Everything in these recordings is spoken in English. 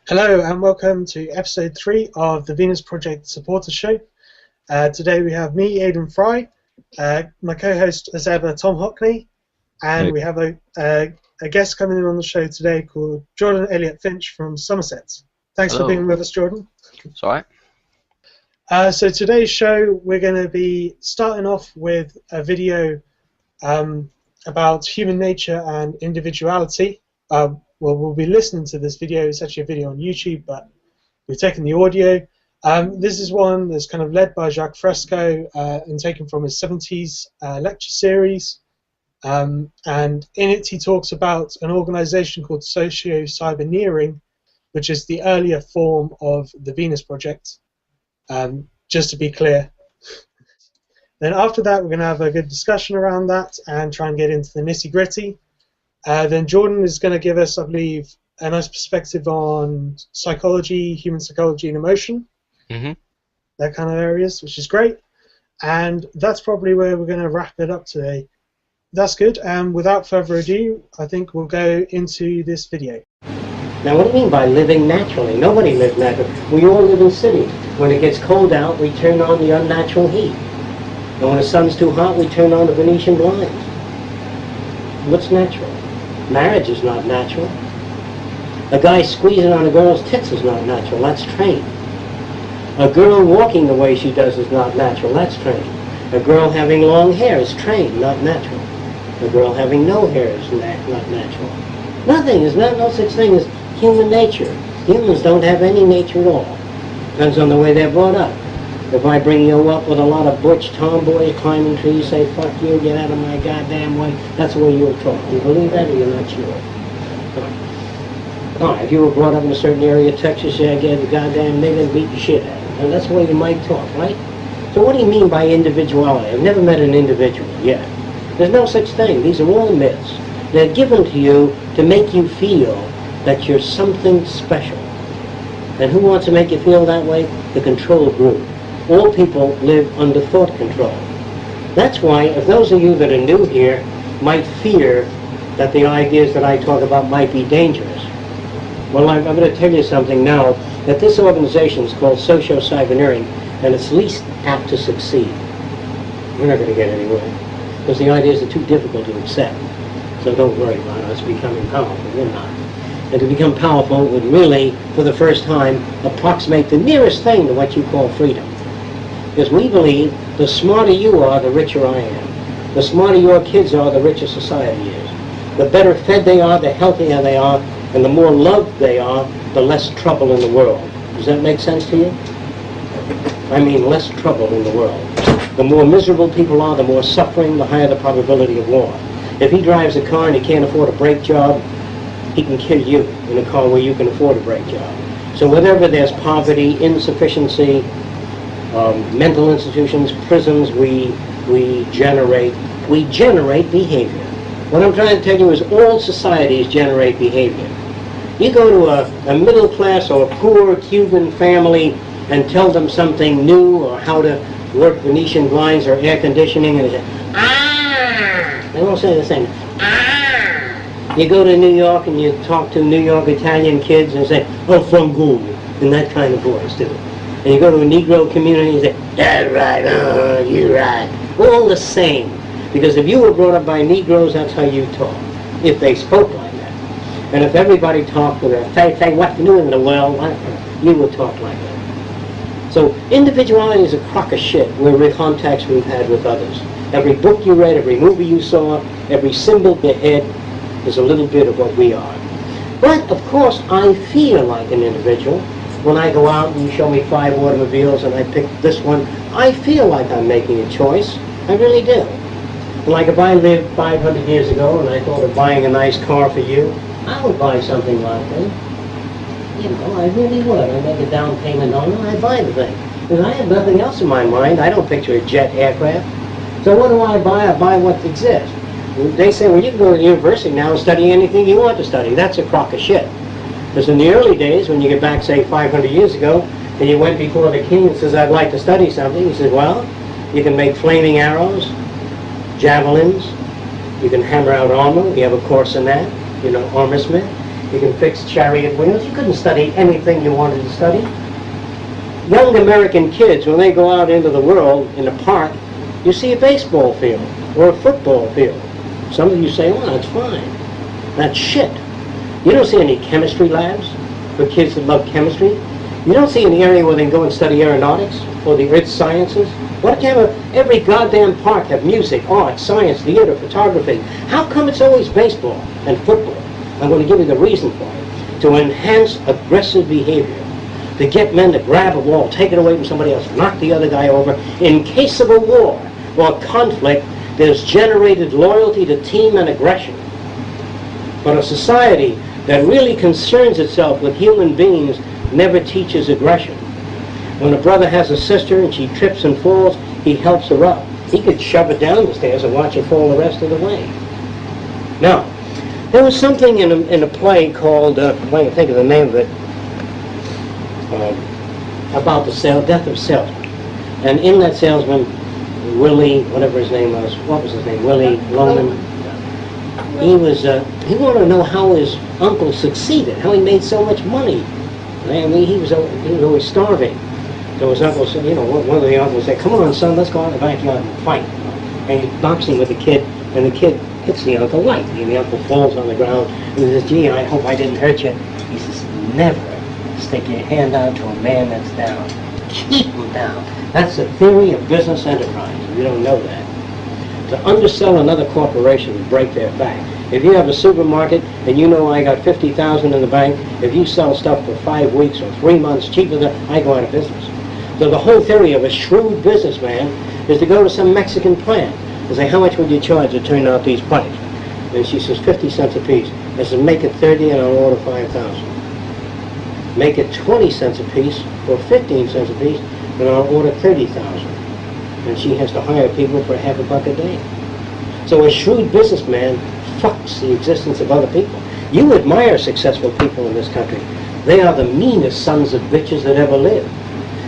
Hello and welcome to episode 3 of the Venus Project Supporter Show. Today we have me, Aiden Fry, my co-host as ever, Tom Hockney, and Hey. we have a guest coming in on the show today called Jordan Elliot Finch from Somerset. Thanks Hello. for being with us, Jordan. It's alright. So today's show we're going to be starting off with a video about human nature and individuality. Well, we'll be listening to this video. It's actually a video on YouTube, but we've taken the audio. This is one that's kind of led by Jacques Fresco and taken from his 70s lecture series. And in it, he talks about an organization called Socio-Cyberneering, which is the earlier form of the Venus Project, just to be clear. Then after that, we're going to have a good discussion around that and try and get into the nitty-gritty. Then Jordan is going to give us, I believe, a nice perspective on psychology, human psychology and emotion, that kind of areas, which is great. And that's probably where we're going to wrap it up today. That's good. And without further ado, I think we'll go into this video. Now, what do you mean by living naturally? Nobody lives naturally. We all live in cities. When it gets cold out, we turn on the unnatural heat. And when the sun's too hot, we turn on the Venetian blinds. What's natural? Marriage is not natural. A guy squeezing on a girl's tits is not natural. That's trained. A girl walking the way she does is not natural. That's trained. A girl having long hair is trained, not natural. A girl having no hair is not natural. Nothing is no such thing as human nature. Humans don't have any nature at all. Depends on the way they're brought up. If I bring you up with a lot of butch tomboys climbing trees, say, fuck you, get out of my goddamn way, that's the way you'll talk. Do you believe that or you're not sure? All right, if you were brought up in a certain area of Texas, yeah, get the goddamn nigga and beat the shit out of him. And that's the way you might talk, right? So what do you mean by individuality? I've never met an individual yet. There's no such thing. These are all myths. They're given to you to make you feel that you're something special. And who wants to make you feel that way? The control group. All people live under thought control. That's why, if those of you that are new here might fear that the ideas that I talk about might be dangerous, well, I'm going to tell you something now, that this organization is called Socio-Cyberneering, and it's least apt to succeed. We're not going to get anywhere, because the ideas are too difficult to accept. So don't worry about us becoming powerful. We're not. And to become powerful would really, for the first time, approximate the nearest thing to what you call freedom. Because we believe the smarter you are, the richer I am. The smarter your kids are, the richer society is. The better fed they are, the healthier they are, and the more loved they are, the less trouble in the world. Does that make sense to you? I mean less trouble in the world. The more miserable people are, the more suffering, the higher the probability of war. If he drives a car and he can't afford a brake job, he can kill you in a car where you can afford a brake job. So wherever there's poverty, insufficiency, mental institutions, prisons, we generate behavior. What I'm trying to tell you is all societies generate behavior. You go to a middle class or a poor Cuban family and tell them something new or how to work Venetian blinds or air conditioning, and they say, ah! They won't say the same. Ah! You go to New York and you talk to New York Italian kids and say, oh, fungool, in that kind of voice, too. And you go to a Negro community and say, that's right, you're right. All the same. Because if you were brought up by Negroes, that's how you talk. If they spoke like that. And if everybody talked with a, say, what you do in the world, you would talk like that. So individuality is a crock of shit with contacts we've had with others. Every book you read, every movie you saw, every symbol you had is a little bit of what we are. But, of course, I feel like an individual. When I go out and you show me 5 automobiles and I pick this one, I feel like I'm making a choice. I really do. Like if I lived 500 years ago and I thought of buying a nice car for you, I would buy something like that. You know, I really would. I make a down payment on it, I buy the thing. Because I have nothing else in my mind. I don't picture a jet aircraft. So what do I buy? I buy what exists. They say, well, you can go to the university now and study anything you want to study. That's a crock of shit. Because in the early days, when you get back, say, 500 years ago, and you went before the king and says, I'd like to study something, he said, well, you can make flaming arrows, javelins, you can hammer out armor, you have a course in that, you know, armorsmith. You can fix chariot wheels. You couldn't study anything you wanted to study. Young American kids, when they go out into the world in a park, you see a baseball field or a football field. Some of you say, well, that's fine. That's shit. You don't see any chemistry labs for kids that love chemistry. You don't see any area where they can go and study aeronautics or the earth sciences. Why don't you have every goddamn park have music, art, science, theater, photography? How come it's always baseball and football? I'm going to give you the reason for it. To enhance aggressive behavior. To get men to grab a ball, take it away from somebody else, knock the other guy over. In case of a war or conflict, there's generated loyalty to team and aggression. But a society that really concerns itself with human beings never teaches aggression. When a brother has a sister and she trips and falls, he helps her up. He could shove her down the stairs and watch her fall the rest of the way. Now, there was something in a play called, I can't think of the name of it, about the death of salesman. And in that salesman, Willie, whatever his name was, what was his name? Willie Loman. He wanted to know how his uncle succeeded, how he made so much money. I mean, he was always starving. So his uncle said, one of the uncles said, come on, son, let's go out in the backyard and fight. And he's boxing with the kid, and the kid hits the uncle lightly, and the uncle falls on the ground, and he says, gee, I hope I didn't hurt you. He says, never stick your hand out to a man that's down. Keep him down. That's the theory of business enterprise. You don't know that. To undersell another corporation and break their back. If you have a supermarket and you know I got 50,000 in the bank, if you sell stuff for 5 weeks or 3 months cheaper than I go out of business. So the whole theory of a shrewd businessman is to go to some Mexican plant and say, how much would you charge to turn out these pipes? And she says, 50 cents a piece. I said, make it 30 and I'll order 5,000. Make it 20 cents a piece or 15 cents a piece and I'll order 30,000. And she has to hire people for half a buck a day. So a shrewd businessman fucks the existence of other people. You admire successful people in this country. They are the meanest sons of bitches that ever lived.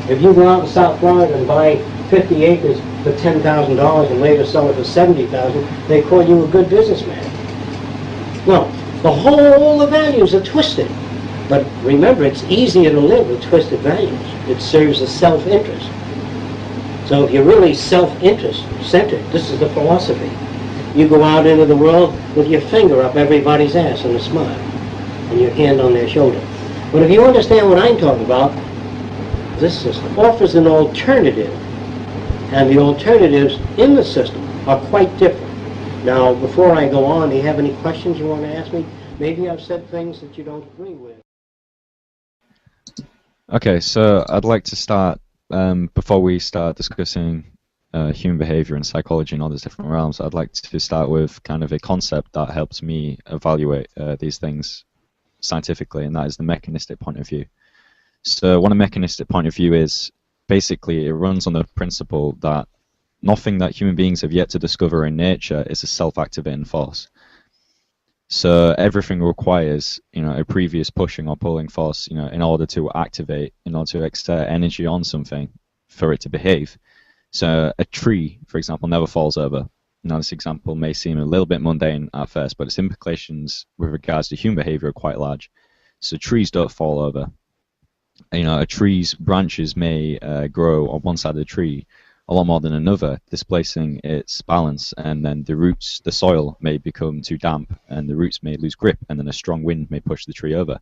If you go out in South Florida and buy 50 acres for $10,000 and later sell it for $70,000, they call you a good businessman. Well, all the values are twisted. But remember, it's easier to live with twisted values. It serves a self-interest. So if you're really self-interest centered, this is the philosophy. You go out into the world with your finger up everybody's ass and a smile, and your hand on their shoulder. But if you understand what I'm talking about, this system offers an alternative, and the alternatives in the system are quite different. Now, before I go on, do you have any questions you want to ask me? Maybe I've said things that you don't agree with. Okay, so I'd like to start, before we start discussing human behavior and psychology and all these different realms, I'd like to start with kind of a concept that helps me evaluate these things scientifically, and that is the mechanistic point of view. So what a mechanistic point of view is, basically it runs on the principle that nothing that human beings have yet to discover in nature is a self-activating force. So everything requires, a previous pushing or pulling force, in order to activate, in order to exert energy on something for it to behave. So a tree, for example, never falls over. Now this example may seem a little bit mundane at first, but its implications with regards to human behavior are quite large. So trees don't fall over. A tree's branches may grow on one side of the tree a lot more than another, displacing its balance, and then the soil may become too damp, and the roots may lose grip, and then a strong wind may push the tree over.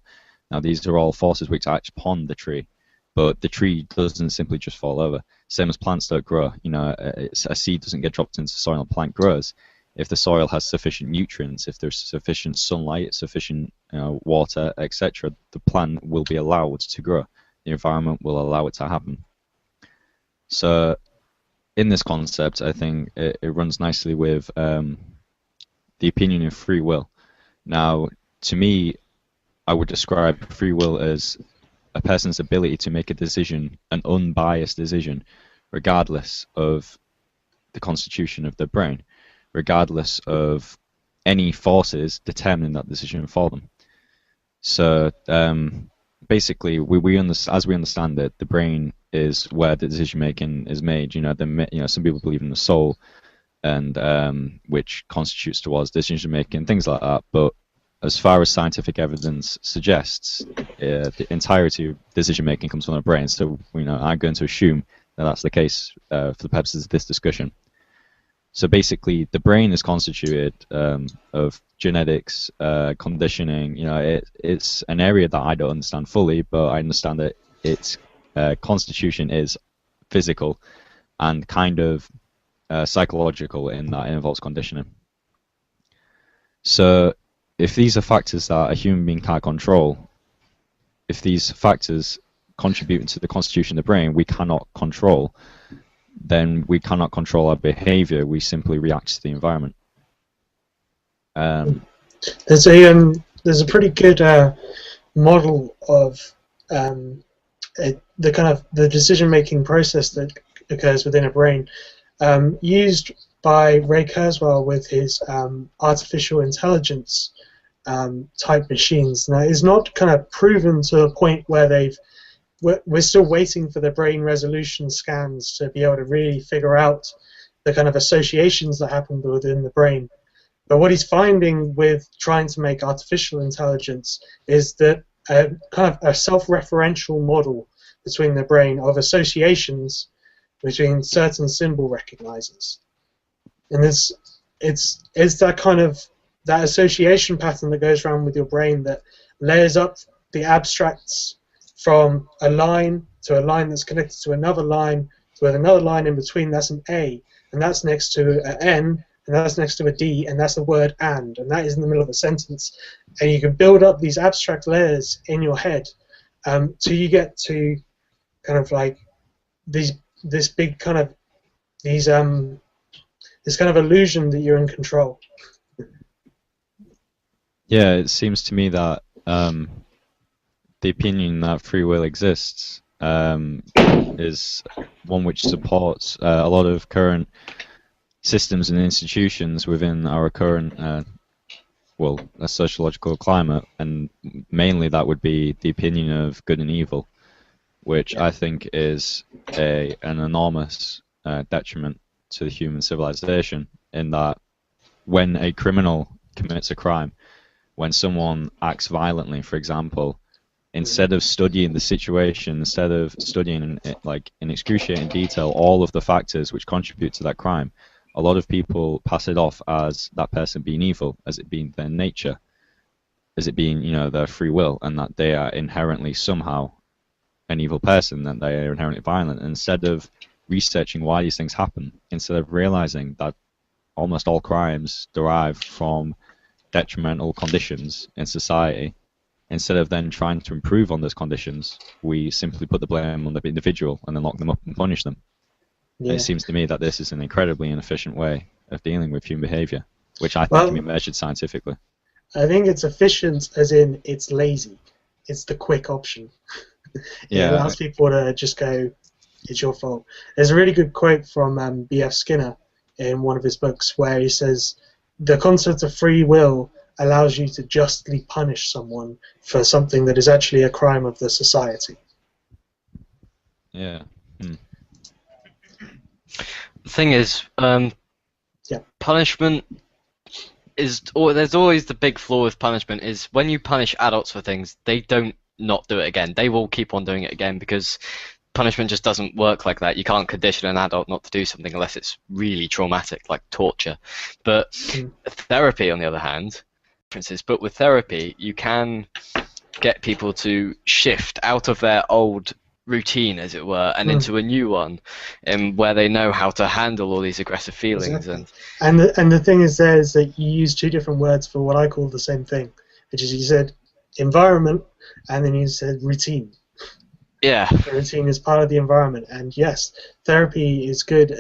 Now these are all forces which act upon the tree, but the tree doesn't simply just fall over. Same as plants don't grow. A seed doesn't get dropped into soil, and a plant grows. If the soil has sufficient nutrients, if there's sufficient sunlight, sufficient water, etc., the plant will be allowed to grow. The environment will allow it to happen. So in this concept, I think it runs nicely with the opinion of free will. Now, to me, I would describe free will as a person's ability to make a decision, an unbiased decision, regardless of the constitution of their brain, regardless of any forces determining that decision for them. So basically, as we understand it, the brain is where the decision making is made. Some people believe in the soul, and which constitutes towards decision making, things like that. But as far as scientific evidence suggests, the entirety of decision making comes from the brain. So, I'm going to assume that that's the case for the purposes of this discussion. So basically, the brain is constituted of genetics, conditioning. It's an area that I don't understand fully, but I understand that its constitution is physical and kind of psychological in that it involves conditioning. So if these are factors that a human being can't control, if these factors contribute to the constitution of the brain we cannot control, then we cannot control our behavior. We simply react to the environment. There's a pretty good model of the decision-making process that occurs within a brain, used by Ray Kurzweil with his artificial intelligence type machines. Now, it's not kind of proven to a point where we're still waiting for the brain resolution scans to be able to really figure out the kind of associations that happen within the brain. But what he's finding with trying to make artificial intelligence is that kind of a self-referential model between the brain of associations between certain symbol recognizers. And it's that kind of that association pattern that goes around with your brain that layers up the abstracts from a line to a line that's connected to another line, with another line in between. That's an A, and that's next to an N, and that's next to a D, and that's the word and that is in the middle of a sentence. And you can build up these abstract layers in your head till you get to kind of like this kind of illusion that you're in control. Yeah, it seems to me that the opinion that free will exists is one which supports a lot of current systems and institutions within our current a sociological climate, and mainly that would be the opinion of good and evil, which I think is an enormous detriment to the human civilization, in that when a criminal commits a crime, when someone acts violently, for example, instead of studying the situation, instead of studying in excruciating detail all of the factors which contribute to that crime, a lot of people pass it off as that person being evil, as it being their nature, as it being their free will, and that they are inherently somehow an evil person, that they are inherently violent. And instead of researching why these things happen, instead of realizing that almost all crimes derive from detrimental conditions in society, instead of then trying to improve on those conditions, we simply put the blame on the individual and then lock them up and punish them. Yeah. It seems to me that this is an incredibly inefficient way of dealing with human behavior, which I think can be measured scientifically. I think it's efficient as in it's lazy. It's the quick option. It allows people to just go, it's your fault. There's a really good quote from B.F. Skinner in one of his books where he says, the concept of free will allows you to justly punish someone for something that is actually a crime of the society. Yeah. The thing is, punishment is... there's always the big flaw with punishment is when you punish adults for things, they don't not do it again. They will keep on doing it again because punishment just doesn't work like that. You can't condition an adult not to do something unless it's really traumatic, like torture. But therapy, on the other hand, but with therapy, you can get people to shift out of their old routine, as it were, and into a new one, where they know how to handle all these aggressive feelings. Exactly. And the thing is there is that you use two different words for what I call the same thing, which is you said environment and then you said routine. Yeah. The routine is part of the environment, and yes, therapy is good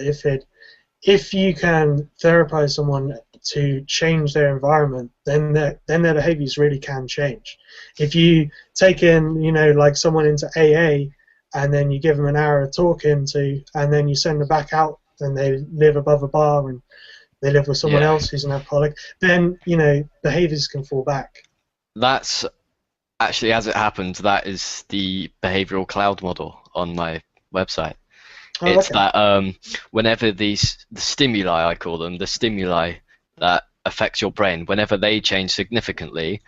if you can therapize someone to change their environment, then their behaviors really can change. If you take in, like someone into AA, and then you give them an hour of talking to, and then you send them back out, and they live above a bar and they live with someone else who's an alcoholic, then behaviors can fall back. That's actually, as it happens, that is the behavioral cloud model on my website. It's that whenever the stimuli, I call them, the stimuli that affects your brain. Whenever they change significantly,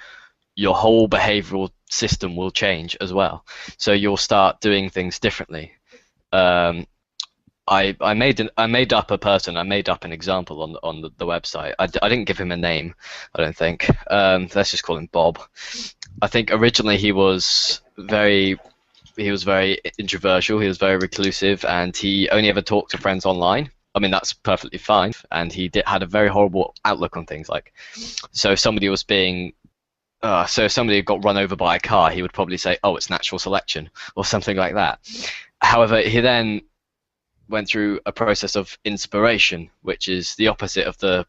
your whole behavioral system will change as well. So you'll start doing things differently. I made up a person. I made up an example on the website. I didn't give him a name, I don't think. Let's just call him Bob. I think originally he was very introversial. He was very reclusive, and he only ever talked to friends online. I mean, that's perfectly fine. And he had a very horrible outlook on things. Like, so if somebody was being so if somebody got run over by a car, he would probably say, "Oh, it's natural selection," or something like that. However, he then went through a process of inspiration, which is the opposite of the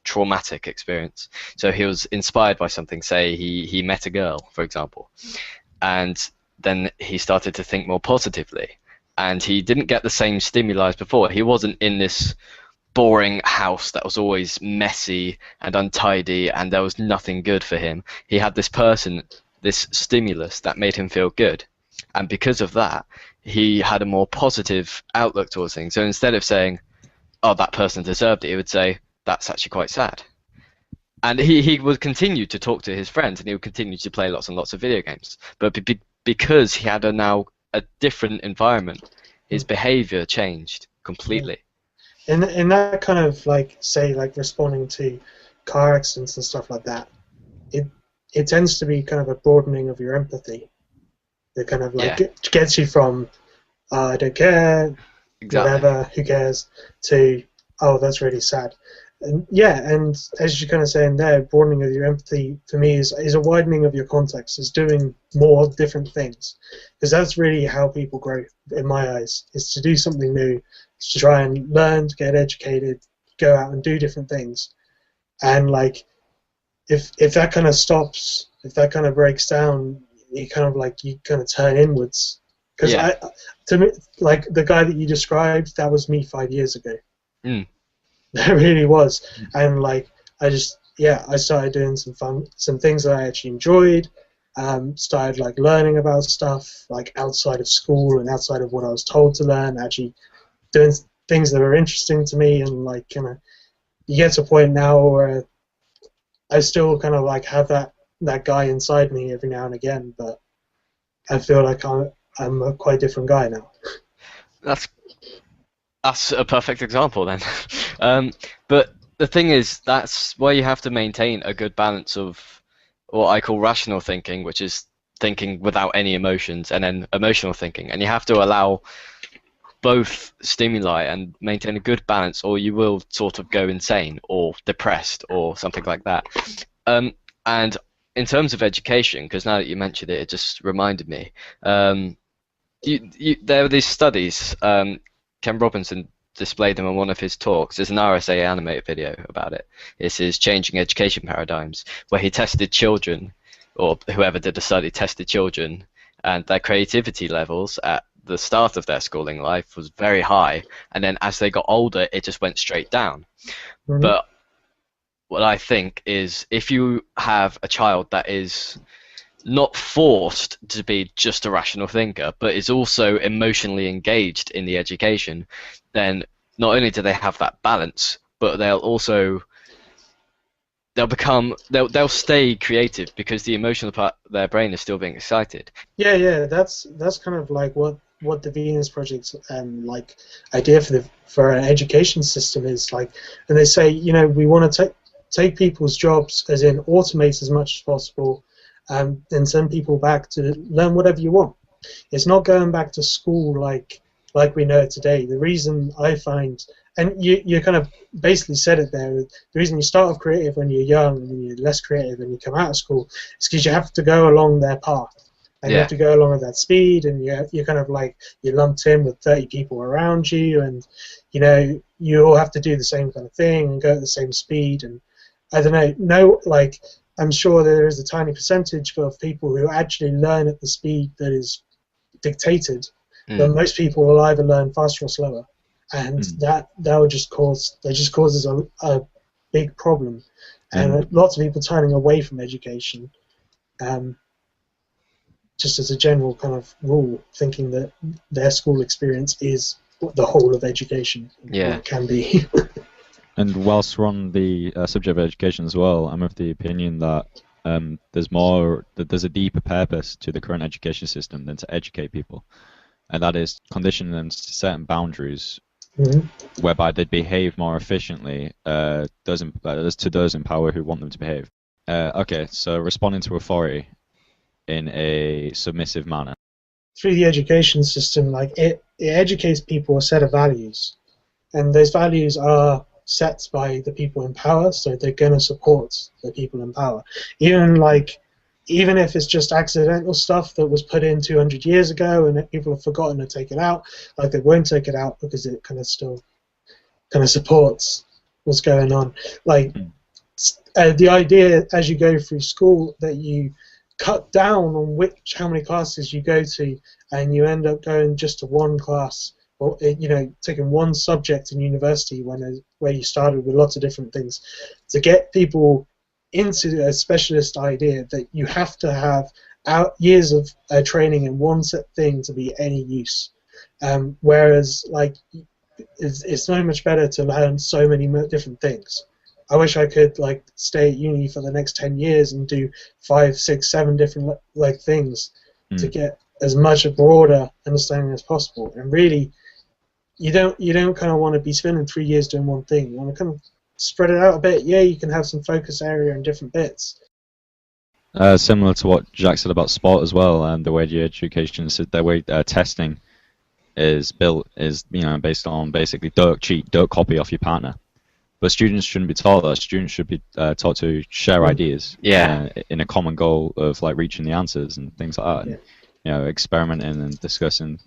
traumatic experience. So he was inspired by something. Say he met a girl, for example, and then he started to think more positively, and he didn't get the same stimuli as before. He wasn't in this boring house that was always messy and untidy, and there was nothing good for him. He had this person, this stimulus that made him feel good, and because of that, he had a more positive outlook towards things. So instead of saying, "Oh, that person deserved it," he would say, "That's actually quite sad." And he would continue to talk to his friends, and he would continue to play lots and lots of video games. But because he had now a different environment, his behavior changed completely. In that kind of, like, say, like responding to car accidents and stuff like that, it tends to be kind of a broadening of your empathy. It kind of like gets you from I don't care, whatever, who cares, to oh, that's really sad. And and as you're kind of saying there, broadening of your empathy for me is a widening of your context, is doing more different things, because that's really how people grow in my eyes, is to do something new, to try and learn, to get educated, go out and do different things. And like if that kind of stops, if that kind of breaks down, you kind of turn inwards. Because to me, like the guy that you described, that was me 5 years ago. That really was. And like I started doing some things that I actually enjoyed. Started like learning about stuff like outside of school and outside of what I was told to learn, actually doing things that were interesting to me. And like kind of you get to a point now where I still kind of like have that guy inside me every now and again, but I feel like I'm a quite different guy now. That's a perfect example then. But the thing is, that's why you have to maintain a good balance of what I call rational thinking, which is thinking without any emotions, and then emotional thinking. And you have to allow both stimuli and maintain a good balance, or you will sort of go insane or depressed or something like that. And in terms of education, because now that you mentioned it, it just reminded me. There were these studies. Ken Robinson displayed them on one of his talks. There's an RSA animated video about it. It's his Changing Education Paradigms, where he tested children, or whoever did the study tested children, and their creativity levels at the start of their schooling life was very high, and then as they got older, it just went straight down. Mm-hmm. But what I think is, if you have a child that is not forced to be just a rational thinker, but is also emotionally engaged in the education, then not only do they have that balance, but they'll stay creative, because the emotional part of their brain is still being excited. Yeah, that's kind of like what the Venus Project's like idea for an education system is like. And they say, we want to take people's jobs, as in automate as much as possible, and send people back to learn whatever you want. It's not going back to school like we know it today. The reason I find, and you kind of basically said it there, the reason you start off creative when you're young and you're less creative when you come out of school is because you have to go along their path. And you have to go along at that speed, and you're kind of like, you're lumped in with 30 people around you, and you all have to do the same kind of thing and go at the same speed. And I don't know, like, I'm sure there is a tiny percentage of people who actually learn at the speed that is dictated, but most people will either learn faster or slower, and that will just causes a big problem, and lots of people turning away from education, just as a general kind of rule, thinking that their school experience is the whole of education. Yeah, it can be. And whilst we're on the subject of education as well, I'm of the opinion that there's a deeper purpose to the current education system than to educate people, and that is conditioning them to certain boundaries whereby they behave more efficiently to those in power who want them to behave. Okay, so responding to authority in a submissive manner. Through the education system, like it educates people a set of values, and those values are set by the people in power, so they're going to support the people in power. Even if it's just accidental stuff that was put in 200 years ago and that people have forgotten to take it out, like they won't take it out because it kind of still kind of supports what's going on. Like the idea as you go through school that you cut down on how many classes you go to, and you end up going just to one class, or taking one subject in university where you started with lots of different things, to get people into a specialist idea that you have to have years of training in one set thing to be any use. Whereas like it's so much better to learn so many different things. I wish I could like stay at uni for the next 10 years and do 5, 6, 7 different like things to get as much a broader understanding as possible. And really, you don't kind of want to be spending 3 years doing one thing. You want to kind of spread it out a bit. Yeah, you can have some focus area in different bits. Similar to what Jack said about sport as well, and the way the education, the way testing is built is based on basically don't cheat, don't copy off your partner. But students shouldn't be taught that. Students should be taught to share ideas in a common goal of like reaching the answers and things like that. Yeah. And, experimenting and discussing.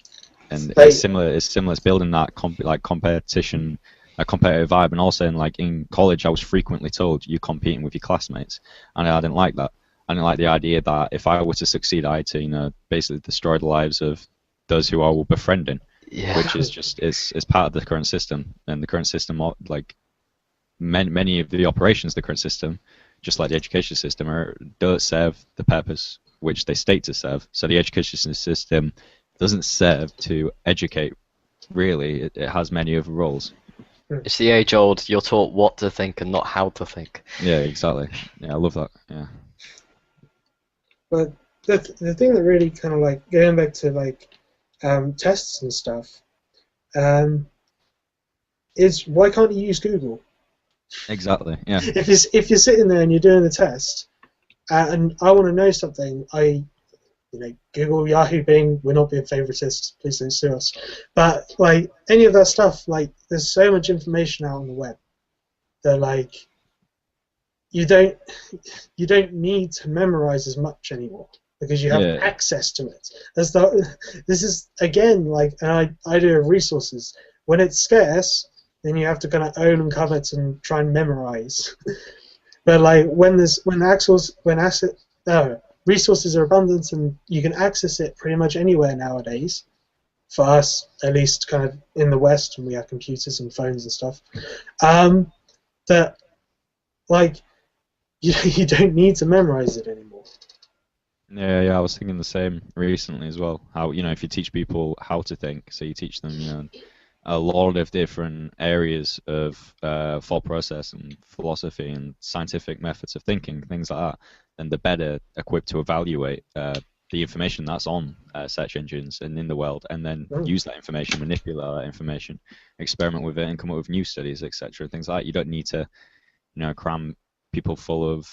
And it's similar. It's building that competition, a competitive vibe. And also in college, I was frequently told you're competing with your classmates, and I didn't like that. I didn't like the idea that if I were to succeed, I had to basically destroy the lives of those who I were befriending, which is just it's part of the current system. And the current system, like many of the operations of the current system, just like the education system, don't serve the purpose which they state to serve. So the education system doesn't serve to educate, really. It has many other roles. It's the age-old, you're taught what to think and not how to think. Yeah, exactly. Yeah, I love that. Yeah. But the thing that really kind of like, going back to like tests and stuff, is why can't you use Google? Exactly, yeah. If you're sitting there and you're doing the test, and I want to know something, Google, Yahoo, Bing, we're not being favoritists, please don't sue us. But like any of that stuff, like there's so much information out on the web that like you don't need to memorize as much anymore because you have access to it. This is again like an idea of resources. When it's scarce, then you have to kind of own and covet and try and memorize. But like when resources are abundant and you can access it pretty much anywhere nowadays, for us at least kind of in the West, and we have computers and phones and stuff, that like you don't need to memorize it anymore. Yeah, I was thinking the same recently as well. How if you teach people how to think, so you teach them a lot of different areas of thought process and philosophy and scientific methods of thinking, things like that, then they're better equipped to evaluate the information that's on search engines and in the world, and then use that information, manipulate that information, experiment with it, and come up with new studies, etc. Things like that. You don't need to, cram people full of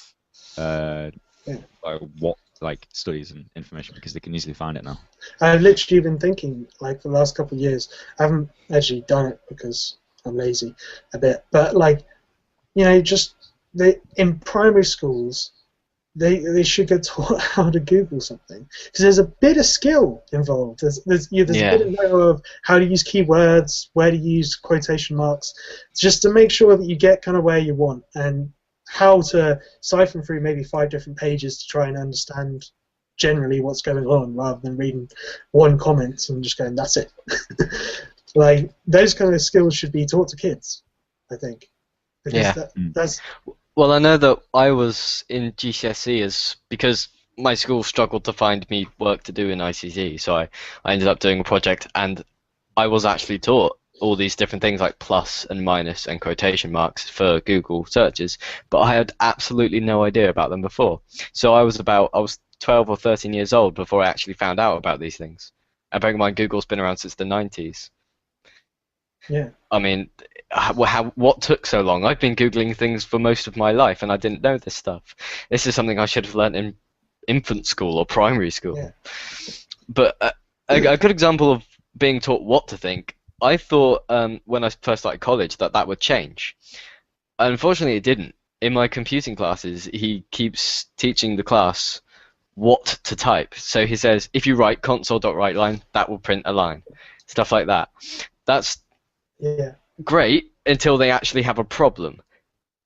studies and information, because they can easily find it now. I've literally been thinking, like, for the last couple of years, I haven't actually done it because I'm lazy a bit, but like, in primary schools, they should get taught how to Google something, because there's a bit of skill involved. There's a bit of how to use keywords, where to use quotation marks, just to make sure that you get kind of where you want, and how to siphon through maybe 5 different pages to try and understand generally what's going on, rather than reading one comment and just going, that's it. Like, those kind of skills should be taught to kids, I think. Because that's... Well, I know that I was in GCSE because my school struggled to find me work to do in ICT, so I ended up doing a project, and I was actually taught all these different things like plus and minus and quotation marks for Google searches, but I had absolutely no idea about them before. So I was 12 or 13 years old before I actually found out about these things. And bearing in mind, Google's been around since the 90s. Yeah. I mean, what took so long? I've been Googling things for most of my life, and I didn't know this stuff. This is something I should have learned in infant school or primary school. Yeah. But a good example of being taught what to think, I thought when I first started college that would change. Unfortunately, it didn't. In my computing classes, he keeps teaching the class what to type. So he says, if you write console.writeLine, that will print a line. Stuff like that. That's great until they actually have a problem.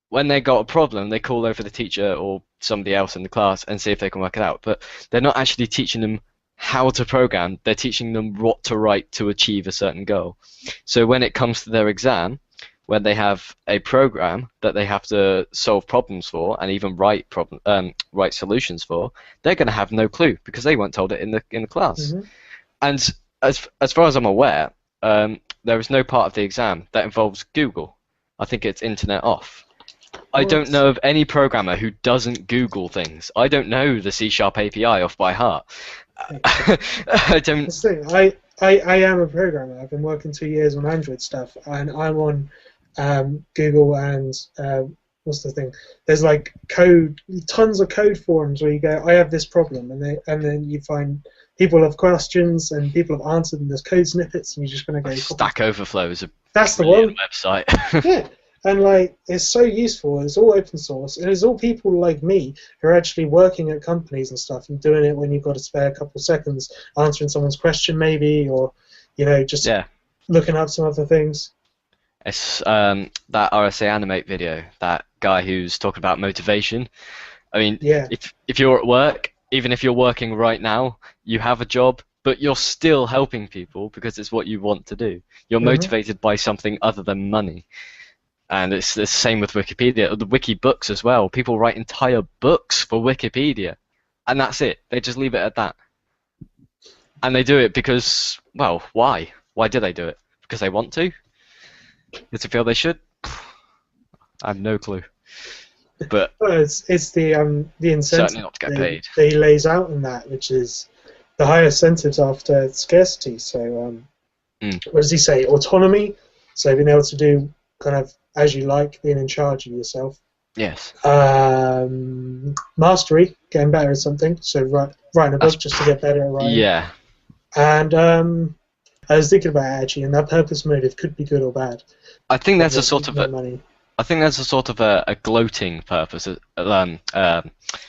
When they got a problem, they call over the teacher or somebody else in the class and see if they can work it out. But they're not actually teaching them how to program. They're teaching them what to write to achieve a certain goal. So when it comes to their exam, when they have a program that they have to solve problems for and even write solutions for, they're going to have no clue because they weren't told it in the class. Mm-hmm. And as far as I'm aware, there is no part of the exam that involves Google. I think it's internet off. I don't know of any programmer who doesn't Google things. I don't know the C# API off by heart. I don't. That's the thing. I am a programmer. I've been working 2 years on Android stuff, and I'm on Google and what's the thing? There's like tons of code forums where you go, I have this problem, and then you find people have questions and people have answered, and there's code snippets, and you're just going to go. Stack Overflow is a that's the one website. Yeah. And like, it's so useful. It's all open source, and it's all people like me who are actually working at companies and stuff, and doing it when you've got to spare a couple of seconds, answering someone's question maybe, or just looking up some other things. It's that RSA Animate video, that guy who's talking about motivation. I mean, if you're at work, even if you're working right now, you have a job, but you're still helping people because it's what you want to do. You're motivated by something other than money. And it's the same with Wikipedia, the wiki books as well. People write entire books for Wikipedia, and that's it. They just leave it at that. And they do it because, well, why? Why do they do it? Because they want to? Does it feel they should? I have no clue. But well, it's the incentive certainly not to get paid. That he lays out in that, which is the higher incentives after scarcity. So what does he say? Autonomy. So being able to do kind of as you like, being in charge of yourself. Yes. Mastery, getting better at something. So writing a book just to get better at writing. Yeah. And I was thinking about it actually, and that purpose motive could be good or bad. I think that's a sort of money. I think that's a sort of a gloating purpose,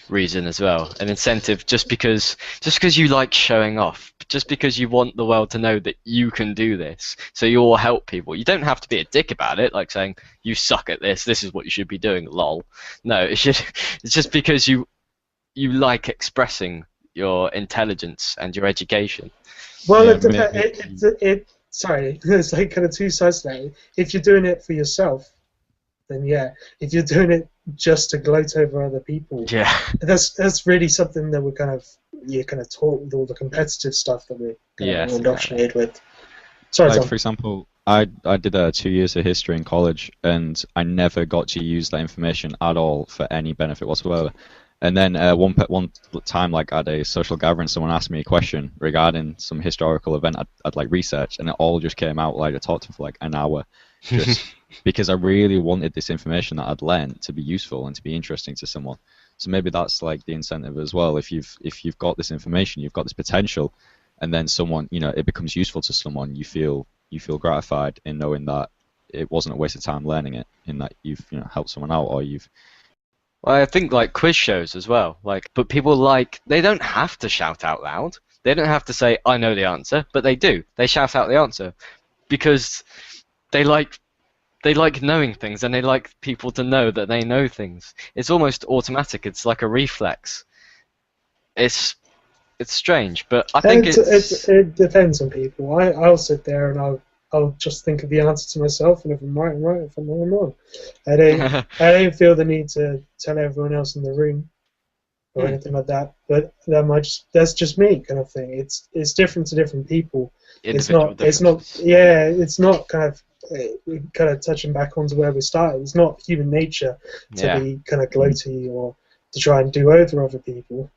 reason as well, an incentive just because you like showing off, just because you want the world to know that you can do this, so you will help people. You don't have to be a dick about it, like saying you suck at this is what you should be doing, lol. No, it's just because you like expressing your intelligence and your education. Well, sorry, there's like kind of two sides to that. If you're doing it for yourself, then yeah. If you're doing it just to gloat over other people, that's really something that we're kind of taught with all the competitive stuff that we're indoctrinated with. Sorry, like Tom. For example, I did 2 years of history in college, and I never got to use that information at all for any benefit whatsoever. And then one time, like at a social gathering, someone asked me a question regarding some historical event I'd like researched, and it all just came out. Like I talked to him for like an hour, just because I really wanted this information that I'd learned to be useful and to be interesting to someone. So maybe that's like the incentive as well. If you've got this information, you've got this potential, and then someone, it becomes useful to someone, you feel gratified in knowing that it wasn't a waste of time learning it, in that you've helped someone out, or you've. Well, I think like quiz shows as well. But people they don't have to shout out loud. They don't have to say I know the answer, but they do. They shout out the answer because they like knowing things, and they like people to know that they know things. It's almost automatic. It's like a reflex. It's strange, but I think it depends on people. I'll sit there and I'll just think of the answer to myself, and if I'm right, I'm right. If I'm wrong, I'm wrong. I don't feel the need to tell everyone else in the room. or anything like that. But that's just me kind of thing. It's different to different people. Individual It's not differences. yeah. It's not kind of touching back onto where we started. It's not human nature to Yeah. be kind of gloaty or to try and do over other people.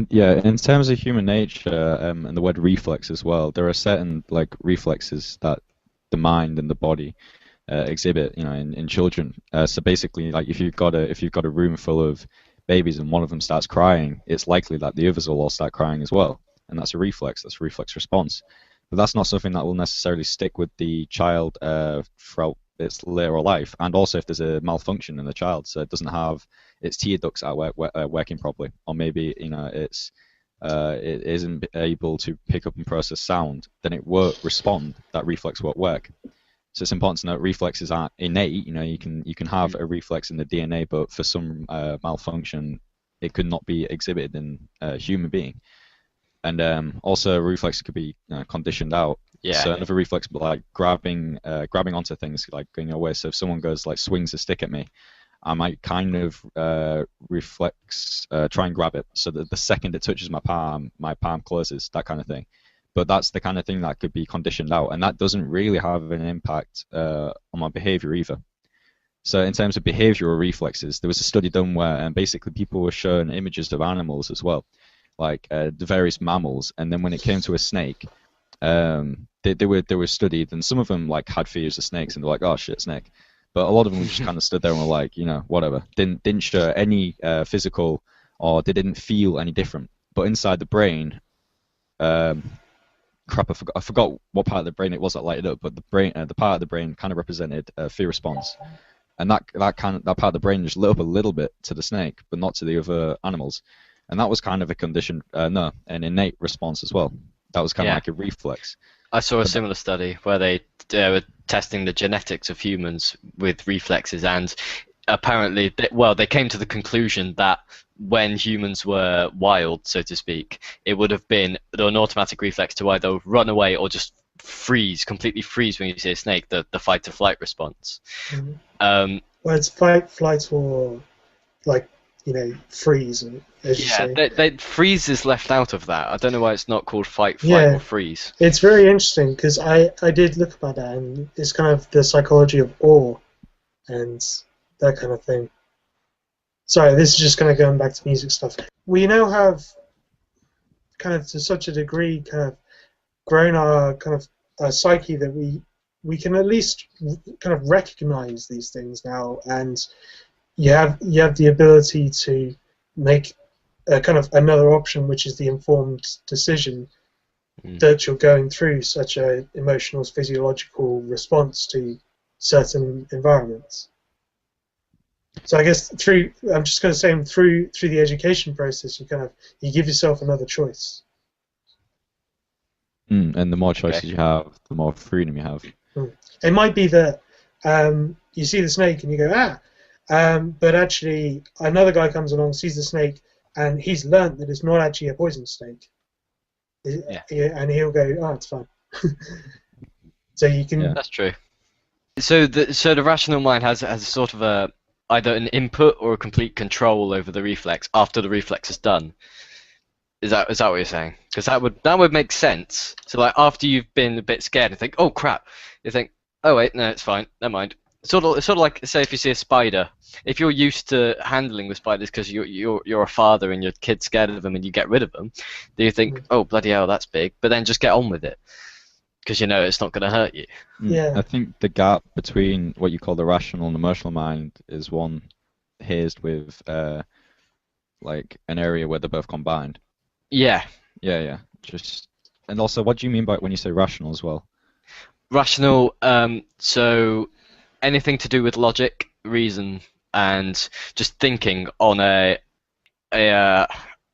Yeah, in terms of human nature and the word reflex as well, there are certain like reflexes that the mind and the body exhibit, in children. So basically, like if you've got a room full of babies and one of them starts crying, it's likely that the others will all start crying as well, and that's a reflex. That's a reflex response. But that's not something that will necessarily stick with the child throughout its later life. And also, if there's a malfunction in the child, so it doesn't have its tear ducts are working properly, or maybe it isn't able to pick up and process sound, then it won't respond. That reflex won't work. So it's important to note reflexes aren't innate. You can have a reflex in the DNA, but for some malfunction, it could not be exhibited in a human being. And also, a reflex could be conditioned out. Yeah. So another reflex, like grabbing onto things, like going away. So if someone goes like swings a stick at me, I might kind of reflex, try and grab it, so that the second it touches my palm closes, that kind of thing. But that's the kind of thing that could be conditioned out, and that doesn't really have an impact on my behavior either. So in terms of behavioral reflexes, there was a study done where basically people were shown images of animals as well, like the various mammals, and then when it came to a snake, they were studied, and some of them like had fears of snakes, and they're like, oh shit, snake. But a lot of them just kind of stood there and were like, whatever. Didn't show any physical, or they didn't feel any different. But inside the brain, I forgot what part of the brain it was that lighted up. But the part of the brain kind of represented fear response, and that part of the brain just lit up a little bit to the snake, but not to the other animals. And that was kind of a conditioned, an innate response as well. That was kind of like a reflex. I saw a similar study where they were testing the genetics of humans with reflexes, and apparently, they came to the conclusion that when humans were wild, so to speak, it would have been an automatic reflex to either run away or just completely freeze when you see a snake, the fight or flight response. Mm-hmm. Well, it's fight, flight, or like freeze, as you say. Freeze is left out of that. I don't know why it's not called fight, flight, or freeze. It's very interesting because I did look about that, and it's kind of the psychology of awe and that kind of thing. Sorry, this is just kind of going back to music stuff. We now have kind of to such a degree kind of grown our kind of our psyche that we can at least kind of recognize these things now, and you have the ability to make a kind of another option, which is the informed decision that you're going through such a emotional, physiological response to certain environments. So I guess through the education process, you give yourself another choice. And the more choices you have, the more freedom you have. It might be that you see the snake and you go, but actually another guy comes along, sees the snake, and he's learnt that it's not actually a poisonous snake. And he'll go, oh, it's fine. So you can... Yeah. That's true. So the rational mind has a sort of either an input or a complete control over the reflex after the reflex is done. Is that what you're saying? Because that would make sense. So like after you've been a bit scared and think, oh crap, you think, oh wait, no, it's fine, never mind. It's sort of like, say, if you see a spider, if you're used to handling with spiders because you're a father and your kid's scared of them and you get rid of them, then you think, oh bloody hell, that's big, but then just get on with it because you know it's not going to hurt you. Yeah. I think the gap between what you call the rational and emotional mind is one hazed with like an area where they're both combined. Yeah. Yeah. And also, what do you mean by when you say rational as well? Rational, so anything to do with logic, reason, and just thinking on a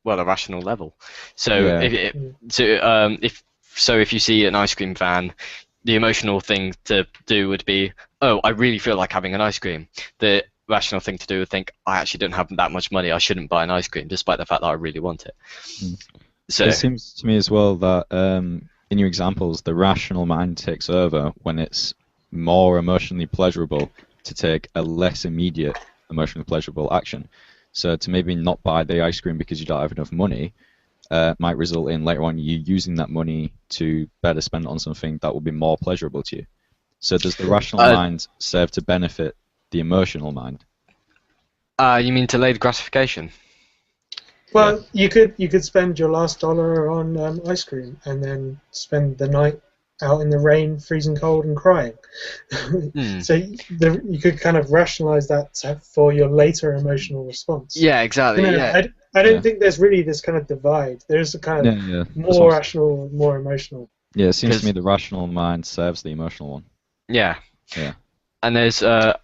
rational level. So if you see an ice cream van, the emotional thing to do would be, oh, I really feel like having an ice cream. The rational thing to do would think, I actually don't have that much money, I shouldn't buy an ice cream, despite the fact that I really want it. So it seems to me as well that in your examples, the rational mind takes over when it's more emotionally pleasurable to take a less immediate emotionally pleasurable action. So to maybe not buy the ice cream because you don't have enough money might result in later on you using that money to better spend it on something that will be more pleasurable to you. So does the rational mind serve to benefit the emotional mind? You mean delayed gratification? Well, you could spend your last dollar on ice cream and then spend the night out in the rain, freezing cold, and crying. So you could kind of rationalize that for your later emotional response. Yeah, exactly. You know, Yeah. I don't think there's really this kind of divide. There's a kind of more rational, more emotional. Yeah, it seems to me the rational mind serves the emotional one. Yeah. Yeah. And there's I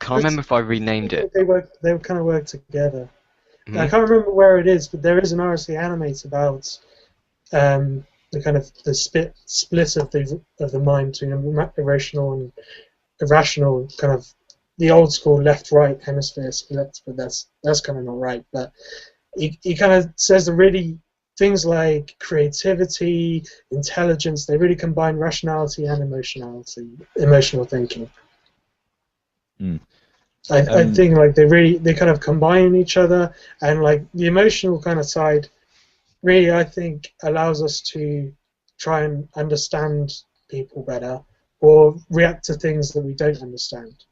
can't remember if I renamed it. They kind of work together. I can't remember where it is, but there is an RSC animate about the kind of the split of the mind between irrational and irrational, kind of the old school left-right hemisphere split, but that's kind of not right. But he kind of says the really things like creativity, intelligence, they really combine rationality and emotional thinking. I think like they kind of combine each other, and like the emotional kind of side really, I think, allows us to try and understand people better or react to things that we don't understand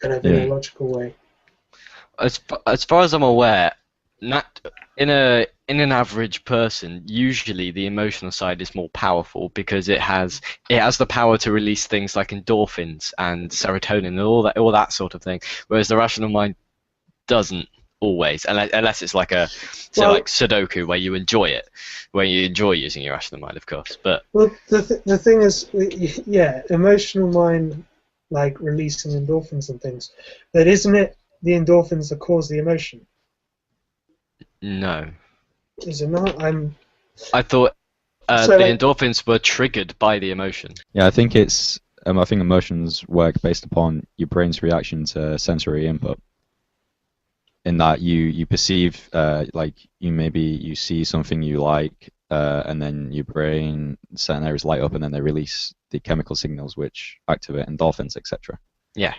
kind of in a logical way. As far as I'm aware, in an average person, usually the emotional side is more powerful because it has the power to release things like endorphins and serotonin and all that sort of thing, whereas the rational mind doesn't always, unless it's like like Sudoku where you enjoy it, where you enjoy using your rational mind, of course. But the thing is, emotional mind, like releasing endorphins and things, but isn't it the endorphins that cause the emotion? No. Is it not? I thought the endorphins were triggered by the emotion. Yeah, I think it's. I think emotions work based upon your brain's reaction to sensory input. In that you perceive, like you see something you like, and then your brain, certain areas light up, and then they release the chemical signals which activate endorphins, etc. Yeah.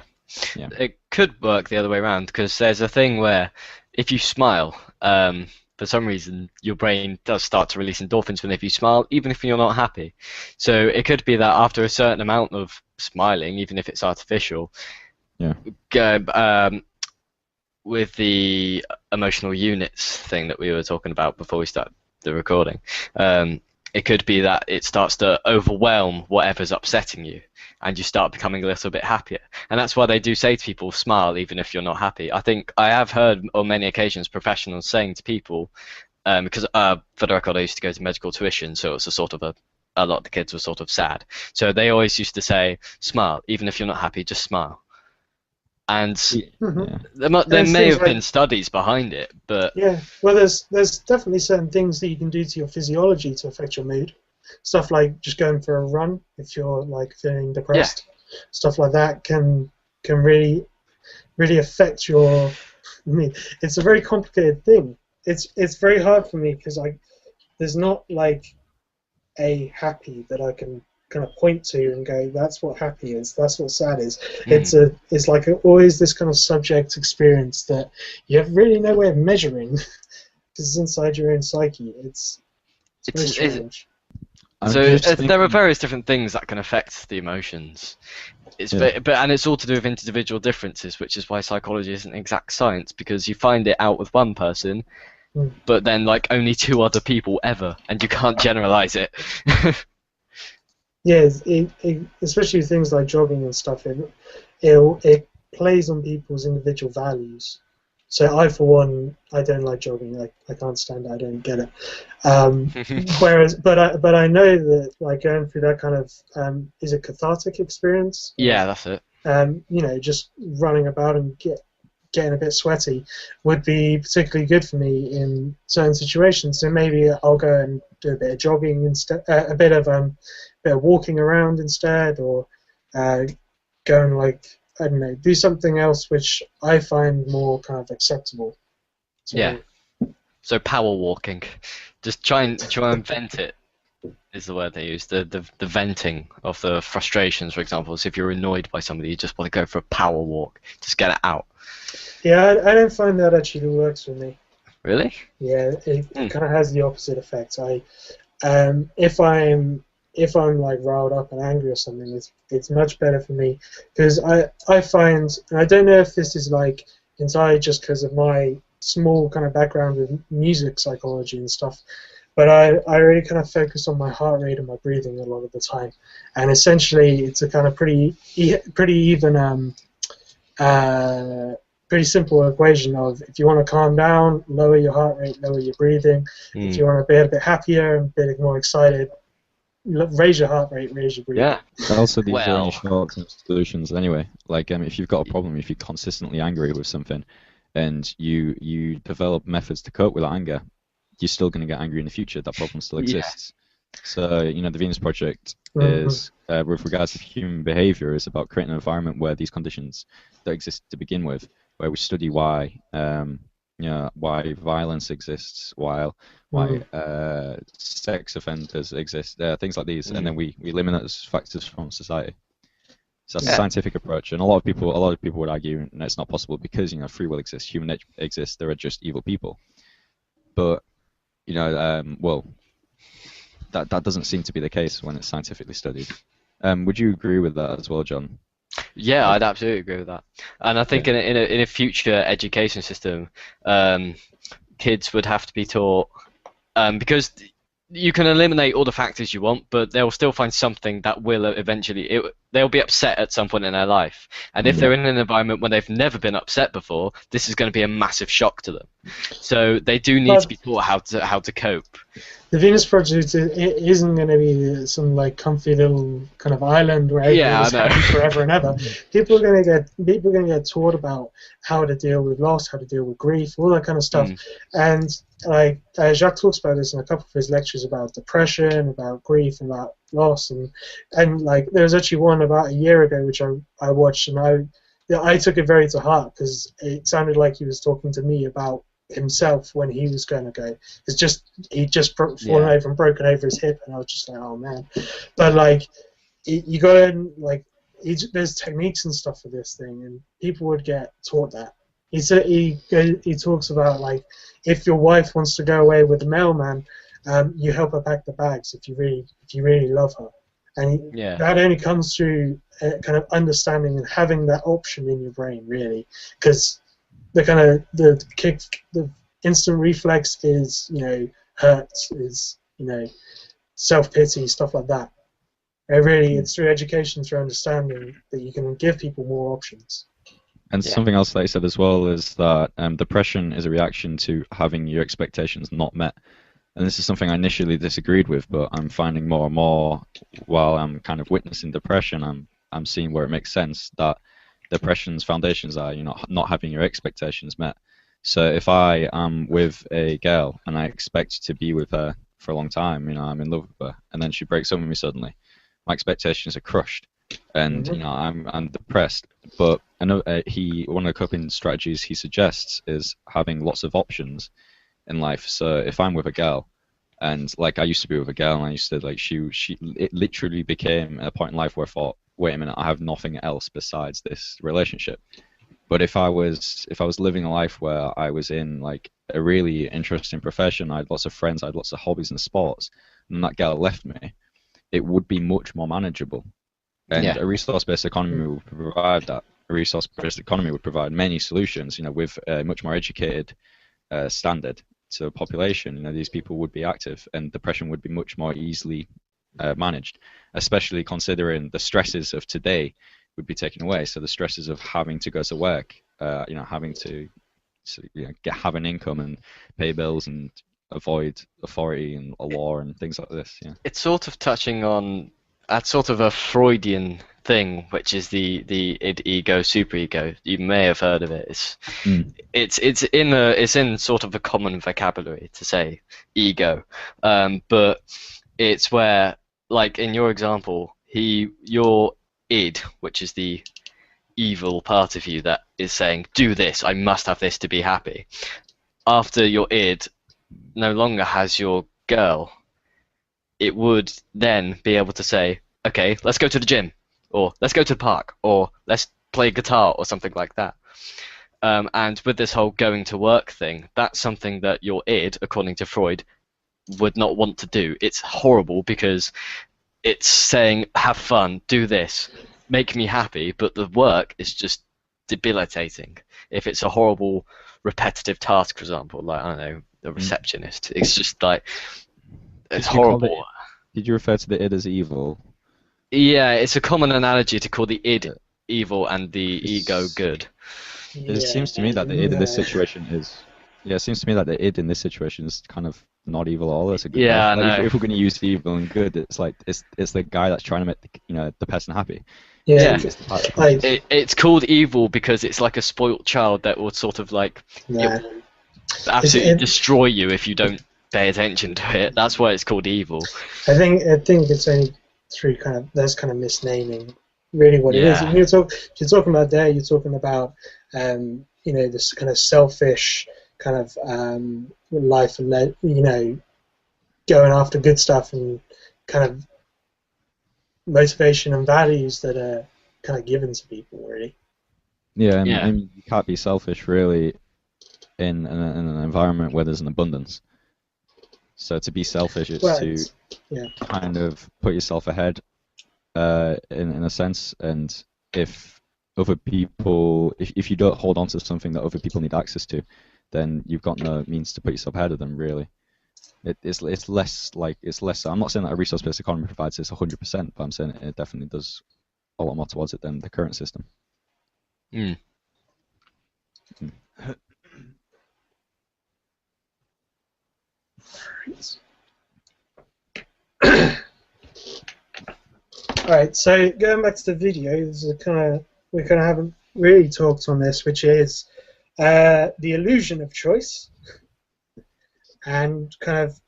It could work the other way around, because there's a thing where if you smile, for some reason your brain does start to release endorphins when if you smile, even if you're not happy. So it could be that after a certain amount of smiling, even if it's artificial, with the emotional units thing that we were talking about before we started the recording, it could be that it starts to overwhelm whatever's upsetting you, and you start becoming a little bit happier. And that's why they do say to people, smile even if you're not happy. I think I have heard on many occasions professionals saying to people, because for the record I used to go to medical tuition, so it was a lot of the kids were sort of sad. So they always used to say, smile, even if you're not happy, just smile. And there may have been studies behind it, but well, there's definitely certain things that you can do to your physiology to affect your mood. Stuff like just going for a run if you're like feeling depressed. Stuff like that can really affect your mood. It's a very complicated thing. It's very hard for me because there's not like a happy that I can kind of point to and go, that's what happy is, that's what sad is. It's like always this kind of subject experience that you have really no way of measuring because it's inside your own psyche. It's very strange. So there are various different things that can affect the emotions. And it's all to do with individual differences, which is why psychology isn't exact science, because you find it out with one person, but then like only 2 other people ever, and you can't generalize it. Yeah, especially things like jogging and stuff. It plays on people's individual values. So I, for one, I don't like jogging. I can't stand it. I don't get it. But I know that like going through that kind of is a cathartic experience. Yeah, that's it. Just running about and getting a bit sweaty would be particularly good for me in certain situations. So maybe I'll go and do a bit of jogging instead, a bit of walking around instead, or go and I don't know, do something else which I find more kind of acceptable. So power walking, just try and vent it is the word they use. The venting of the frustrations, for example. So if you're annoyed by somebody, you just want to go for a power walk, just get it out. Yeah, I don't find that actually works for me. Really? Yeah, it kind of has the opposite effect. If I'm like riled up and angry or something, it's much better for me because I find, and I don't know if this is like entirely just because of my small kind of background with music psychology and stuff, but I really kind of focus on my heart rate and my breathing a lot of the time, and essentially it's a kind of pretty even pretty simple equation of if you want to calm down, lower your heart rate, lower your breathing. If you want to be a bit happier and a bit more excited, raise your heart rate, raise your breathing. Yeah. Also, these are only short-term solutions anyway. Like, if you've got a problem, if you're consistently angry with something, and you develop methods to cope with that anger, you're still going to get angry in the future. That problem still exists. Yeah. So, the Venus Project is, with regards to human behavior, is about creating an environment where these conditions that exist to begin with, where we study why violence exists, why sex offenders exist, things like these, and then we eliminate those factors from society. So that's a scientific approach, and a lot of people would argue that it's not possible because free will exists, human nature exists, there are just evil people. But that doesn't seem to be the case when it's scientifically studied. Would you agree with that as well, John? Yeah, I'd absolutely agree with that. And I think in a future education system, kids would have to be taught, because you can eliminate all the factors you want, but they'll still find something that will eventually, they'll be upset at some point in their life. And if they're in an environment where they've never been upset before, this is going to be a massive shock to them. So they do need to be taught how to cope. The Venus Project isn't going to be some like comfy little kind of island where everything's happy forever and ever. People are going to get taught about how to deal with loss, how to deal with grief, all that kind of stuff. And like Jacques talks about this in a couple of his lectures about depression, about grief, and about loss, and like there was actually one about a year ago which I watched, and I took it very to heart because it sounded like he was talking to me about himself when he was going to go. He'd just fallen over and broken over his hip, and I was just like, oh man. But like you got to like there's techniques and stuff for this thing, and people would get taught that. He talks about like if your wife wants to go away with the mailman, you help her pack the bags if you really love her, and that only comes through kind of understanding and having that option in your brain, really, because the instant reflex is hurt, is self-pity, stuff like that. It's through education, through understanding that you can give people more options. And something else that I said as well is that depression is a reaction to having your expectations not met. And this is something I initially disagreed with, but I'm finding more and more while I'm kind of witnessing depression, I'm seeing where it makes sense that depression's foundations are not having your expectations met. So if I am with a girl and I expect to be with her for a long time, I'm in love with her, and then she breaks up with me suddenly, my expectations are crushed, and I'm depressed. But one of the coping strategies he suggests is having lots of options in life. So if I'm with a girl, and like I used to be with a girl, and I used to like it literally became a point in life where I thought, wait a minute, I have nothing else besides this relationship. But if I was living a life where I was in like a really interesting profession, I had lots of friends, I had lots of hobbies and sports, and that girl left me, it would be much more manageable. And a resource-based economy would provide that. A resource-based economy would provide many solutions, with a much more educated standard to the population. These people would be active, and depression would be much more easily managed, especially considering the stresses of today would be taken away. So the stresses of having to go to work, having to have an income and pay bills and avoid authority and a law and things like this. Yeah. It's sort of touching on sort of a Freudian thing, which is the id, ego, superego. You may have heard of it. It's in sort of a common vocabulary to say ego, but it's where, like in your example, your id, which is the evil part of you that is saying, do this, I must have this to be happy. After your id no longer has your girl, it would then be able to say, okay, let's go to the gym, or let's go to the park, or let's play guitar, or something like that. And with this whole going to work thing, that's something that your id, according to Freud, would not want to do. It's horrible because it's saying, have fun, do this, make me happy, but the work is just debilitating. If it's a horrible, repetitive task, for example, like, I don't know, the receptionist, it's just like, it's horrible. Did you refer to the id as evil? Yeah, it's a common analogy to call the id evil and the ego good. It seems to me that the id in this situation is... Yeah, it seems to me that the id in this situation is kind of not evil at all. It's a good guy. Like, if we're going to use evil and good, it's like it's the guy that's trying to make the person happy. Yeah. It's called evil because it's like a spoilt child that would sort of like it will absolutely destroy you if you don't pay attention to it. That's why it's called evil. I think it's only through there's kind of misnaming really what it is. And you're talking about there. You're talking about this kind of selfish kind of life and going after good stuff and kind of motivation and values that are kind of given to people, really. Yeah, and you can't be selfish really in an environment where there's an abundance. So to be selfish is to kind of put yourself ahead in a sense, and if other people, if you don't hold on to something that other people need access to, then you've got no means to put yourself ahead of them, really. It's less. I'm not saying that a resource-based economy provides this 100%, but I'm saying it definitely does a lot more towards it than the current system. Alright, so going back to the video, we kind of haven't really talked on this, which is the illusion of choice, and kind of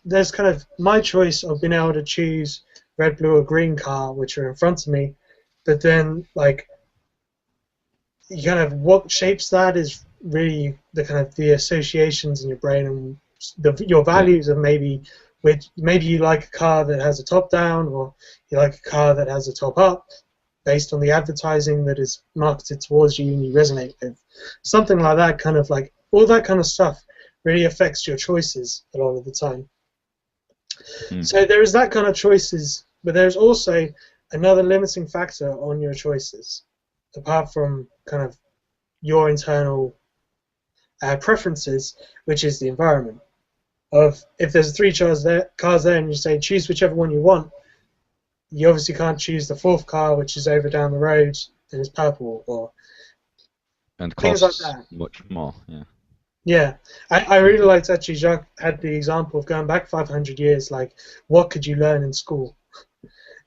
there's kind of my choice of being able to choose red, blue, or green car, which are in front of me, but then like kind of what shapes that is really the kind of the associations in your brain and your values of maybe you like a car that has a top down, or you like a car that has a top up, based on the advertising that is marketed towards you and you resonate with. Something like that, kind of like all that kind of stuff really affects your choices a lot of the time. So there is that kind of choices, but there's also another limiting factor on your choices, apart from kind of your internal preferences, which is the environment. If there's three cars there and you say choose whichever one you want, you obviously can't choose the fourth car, which is over down the road and is purple, and things costs like that. Much more. Yeah, I really liked actually Jacques had the example of going back 500 years, like what could you learn in school?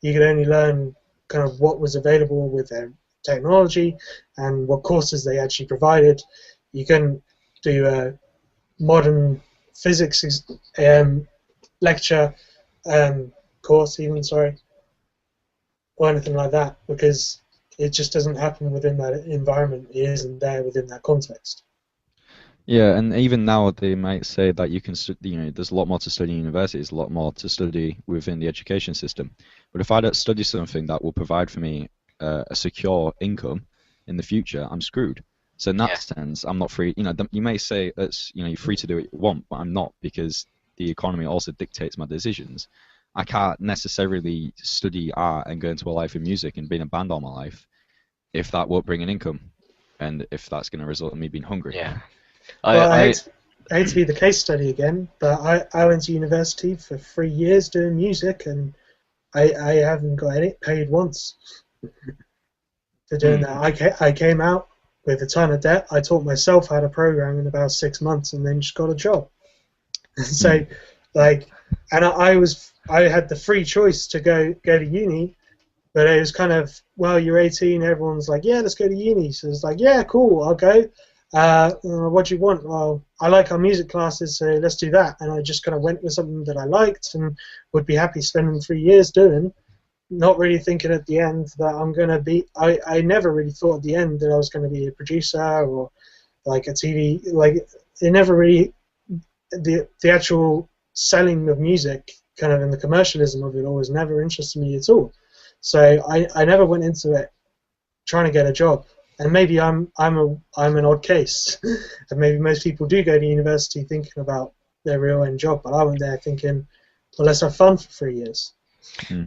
You could only learn kind of what was available with their technology and what courses they actually provided. You couldn't do a modern physics lecture course even, or anything like that, because it just doesn't happen within that environment. It isn't there within that context. Yeah, and even now they might say that you can, there's a lot more to study in universities, a lot more to study within the education system. But if I don't study something that will provide for me a secure income in the future, I'm screwed. So in that sense, I'm not free. You may say that's you're free to do what you want, but I'm not, because the economy also dictates my decisions. I can't necessarily study art and go into a life of music and be in a band all my life if that won't bring an income, and if that's going to result in me being hungry. Yeah. I hate to be the case study again, but I went to university for 3 years doing music, and I haven't got any paid once for doing that. I came out with a ton of debt. I taught myself how to program in about 6 months, and then just got a job. So, and I had the free choice to go to uni, but it was kind of, well, you're 18, everyone's like, yeah, let's go to uni. So it's like, yeah, cool, I'll go. What do you want? Well, I like our music classes, so let's do that. And I just kind of went with something that I liked and would be happy spending 3 years doing, not really thinking at the end that I'm going to be, I never really thought at the end that I was going to be a producer or like a TV, like it never really the actual selling of music, kind of, and the commercialism of it all, was never interested me at all. So I never went into it trying to get a job. And maybe I'm an odd case, and maybe most people do go to university thinking about their real end job, but I went there thinking, well, let's have fun for 3 years.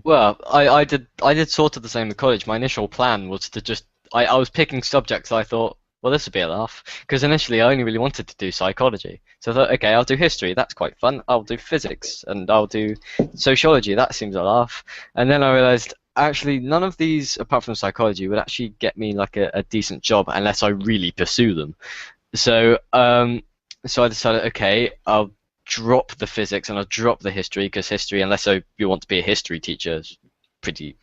Well, I did sort of the same at college. My initial plan was to just I was picking subjects I thought, well, this would be a laugh, because initially I only really wanted to do psychology. So I thought, okay, I'll do history, that's quite fun. I'll do physics, and I'll do sociology, that seems a laugh. And then I realised, actually, none of these, apart from psychology, would actually get me like a decent job unless I really pursue them. So so I decided, okay, I'll drop the physics and I'll drop the history, because history, unless you want to be a history teacher, is pretty,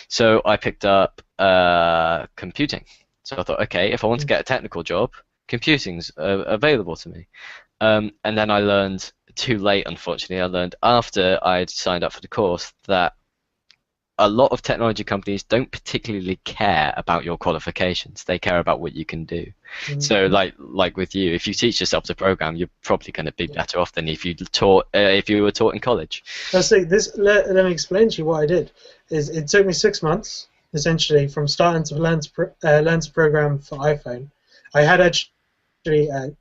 so I picked up computing. So I thought, okay, if I want to get a technical job, computing's available to me. And then I learned, too late, unfortunately, I learned after I'd signed up for the course that a lot of technology companies don't particularly care about your qualifications. They care about what you can do. So, like with you, if you teach yourself to program, you're probably going to be better off than if you were taught in college. Let's see. Let me explain to you what I did. It took me 6 months, essentially, from starting to learn to program for iPhone. I had actually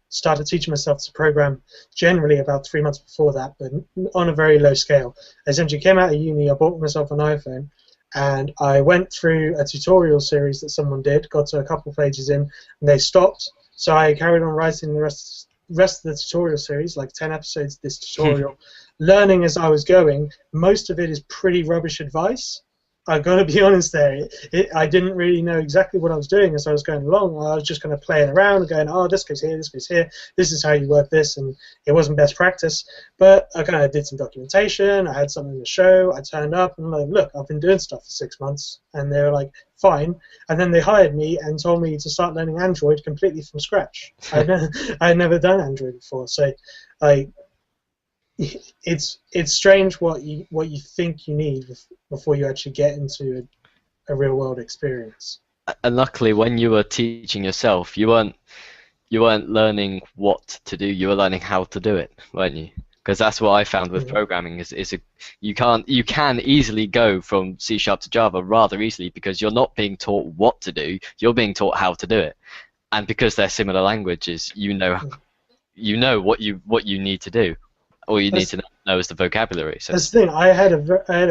started teaching myself to program generally about 3 months before that, but on a very low scale. I essentially came out of uni, I bought myself an iPhone, and I went through a tutorial series that someone did, got to a couple of pages in, and they stopped. So I carried on writing the rest of the tutorial series, like 10 episodes of this tutorial, learning as I was going. Most of it is pretty rubbish advice. I've got to be honest there. I didn't really know exactly what I was doing as I was going along. I was just kind of playing around and going, oh, this goes here, this goes here, this is how you work this, and it wasn't best practice. But I kind of did some documentation, I had something to show, I turned up, and I'm like, look, I've been doing stuff for 6 months. And they were like, fine. And then they hired me and told me to start learning Android completely from scratch. I had never done Android before. So it's strange what you think you need before you actually get into a real world experience. And luckily, when you were teaching yourself, you weren't learning what to do. You were learning how to do it, weren't you? Because that's what I found with programming you can easily go from C# to Java rather easily, because you're not being taught what to do. You're being taught how to do it, and because they're similar languages, you know what you need to do. All you need to know is the vocabulary. So. That's the thing. I had a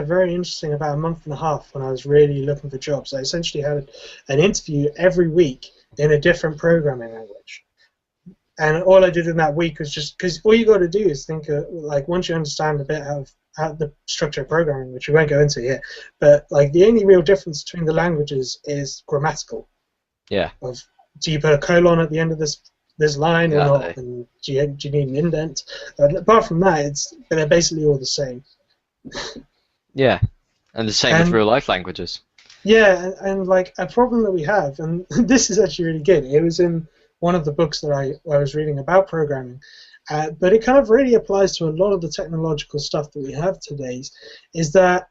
very interesting, about a month and a half, when I was really looking for jobs. I essentially had an interview every week in a different programming language. And all I did in that week was just, because all you got to do is think, like, once you understand a bit of how the structure of programming, which we won't go into here, but like the only real difference between the languages is grammatical. Yeah. Do you put a colon at the end of this line or not, and do you need an indent? Apart from that, they're basically all the same. Yeah, and the same with real life languages. Yeah, and like a problem that we have, and this is actually really good. It was in one of the books that I was reading about programming, but it kind of really applies to a lot of the technological stuff that we have today. Is that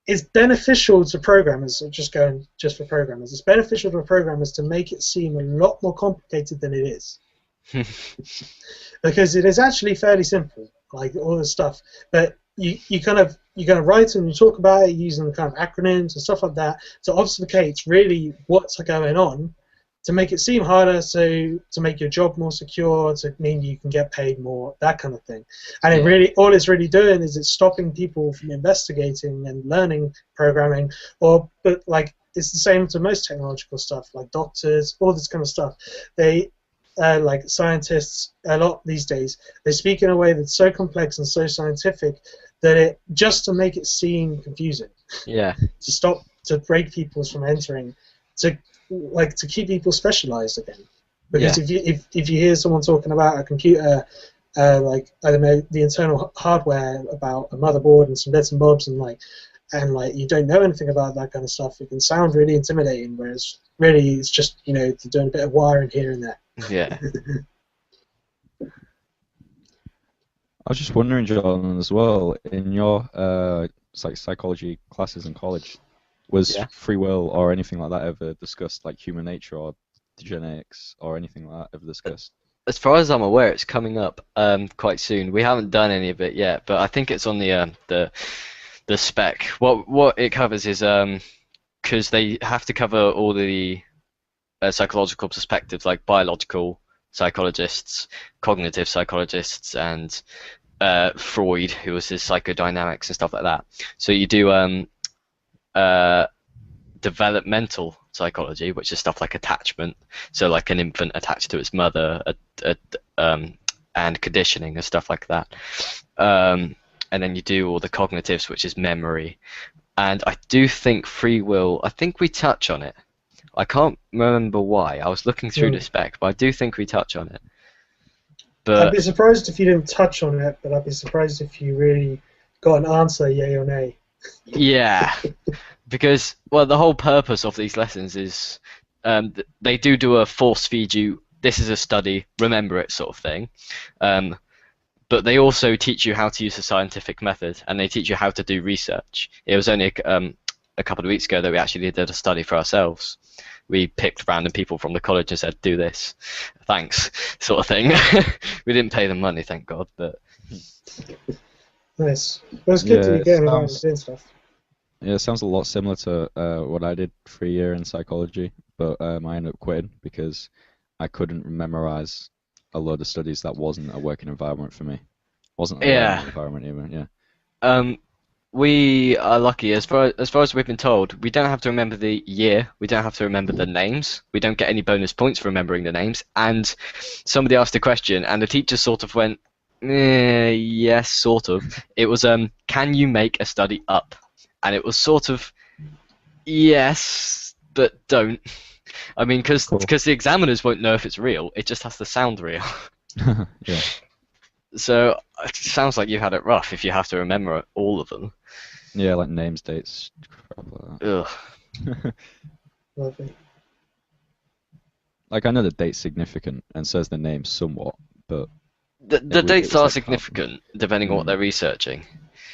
it's beneficial to programmers, just for programmers, it's beneficial to programmers to make it seem a lot more complicated than it is. Because it is actually fairly simple, like all this stuff. But you kind of write and you talk about it using kind of acronyms and stuff like that to obfuscate really what's going on, to make it seem harder, so to make your job more secure, to mean you can get paid more, that kind of thing. And it really, all it's really doing is it's stopping people from investigating and learning programming, but like it's the same to most technological stuff, like doctors, all this kind of stuff. They, like scientists, a lot these days, they speak in a way that's so complex and so scientific that just to make it seem confusing. Yeah. to break people from entering, to keep people specialized again. Because if you hear someone talking about a computer, like, I don't know, the internal hardware about a motherboard and some bits and bobs, and you don't know anything about that kind of stuff, it can sound really intimidating. Whereas really, it's just they're doing a bit of wiring here and there. Yeah. I was just wondering, John, as well, in your psychology classes in college, was free will or anything like that ever discussed, like human nature or genetics or anything like that ever discussed? as far as I'm aware, it's coming up quite soon. We haven't done any of it yet, but I think it's on the spec. What it covers is because they have to cover all the psychological perspectives, like biological psychologists, cognitive psychologists, and Freud, who was his psychodynamics and stuff like that. So you do developmental psychology, which is stuff like attachment, so like an infant attached to its mother, and conditioning and stuff like that. And then you do all the cognitives, which is memory. And I do think free will, I think we touch on it. I can't remember why. I was looking through the spec, but I do think we touch on it. But I'd be surprised if you didn't touch on it, but I'd be surprised if you really got an answer, yay or nay. yeah, because, well, the whole purpose of these lessons is they do a force feed you, this is a study, remember it sort of thing. But they also teach you how to use a scientific method, and they teach you how to do research. It was only a couple of weeks ago that we actually did a study for ourselves. We picked random people from the college and said, do this, thanks, sort of thing. We didn't pay them money, thank God, but... Nice. Well, it's good to be getting around and doing stuff. Yeah, it sounds a lot similar to what I did for a year in psychology, but I ended up quitting because I couldn't memorize a load of studies that wasn't a working environment for me. Wasn't a learning environment even, yeah. We are lucky, as far as we've been told, we don't have to remember the year, we don't have to remember the names, we don't get any bonus points for remembering the names, and somebody asked a question, and the teacher sort of went, yes, sort of. It was, can you make a study up? And it was sort of, yes, but don't. I mean, because the examiners won't know if it's real, it just has to sound real. Yeah. So it sounds like you had it rough if you have to remember all of them. Yeah, like names, dates, crap like that. Ugh. Lovely. Like, I know the date's significant and says the name somewhat, but... The dates are like significant, depending on what they're researching.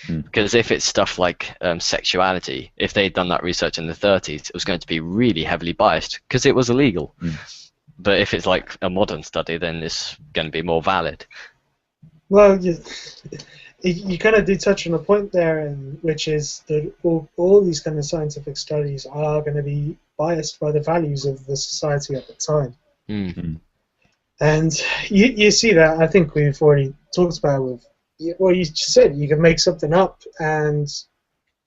Mm. Because if it's stuff like sexuality, if they'd done that research in the 30s, it was going to be really heavily biased, because it was illegal. Mm. But if it's like a modern study, then it's going to be more valid. Well, you kind of do touch on a point there, which is that all these kind of scientific studies are going to be biased by the values of the society at the time. Mm-hmm. And you see that, I think we've already talked about with, well, you just said you can make something up, and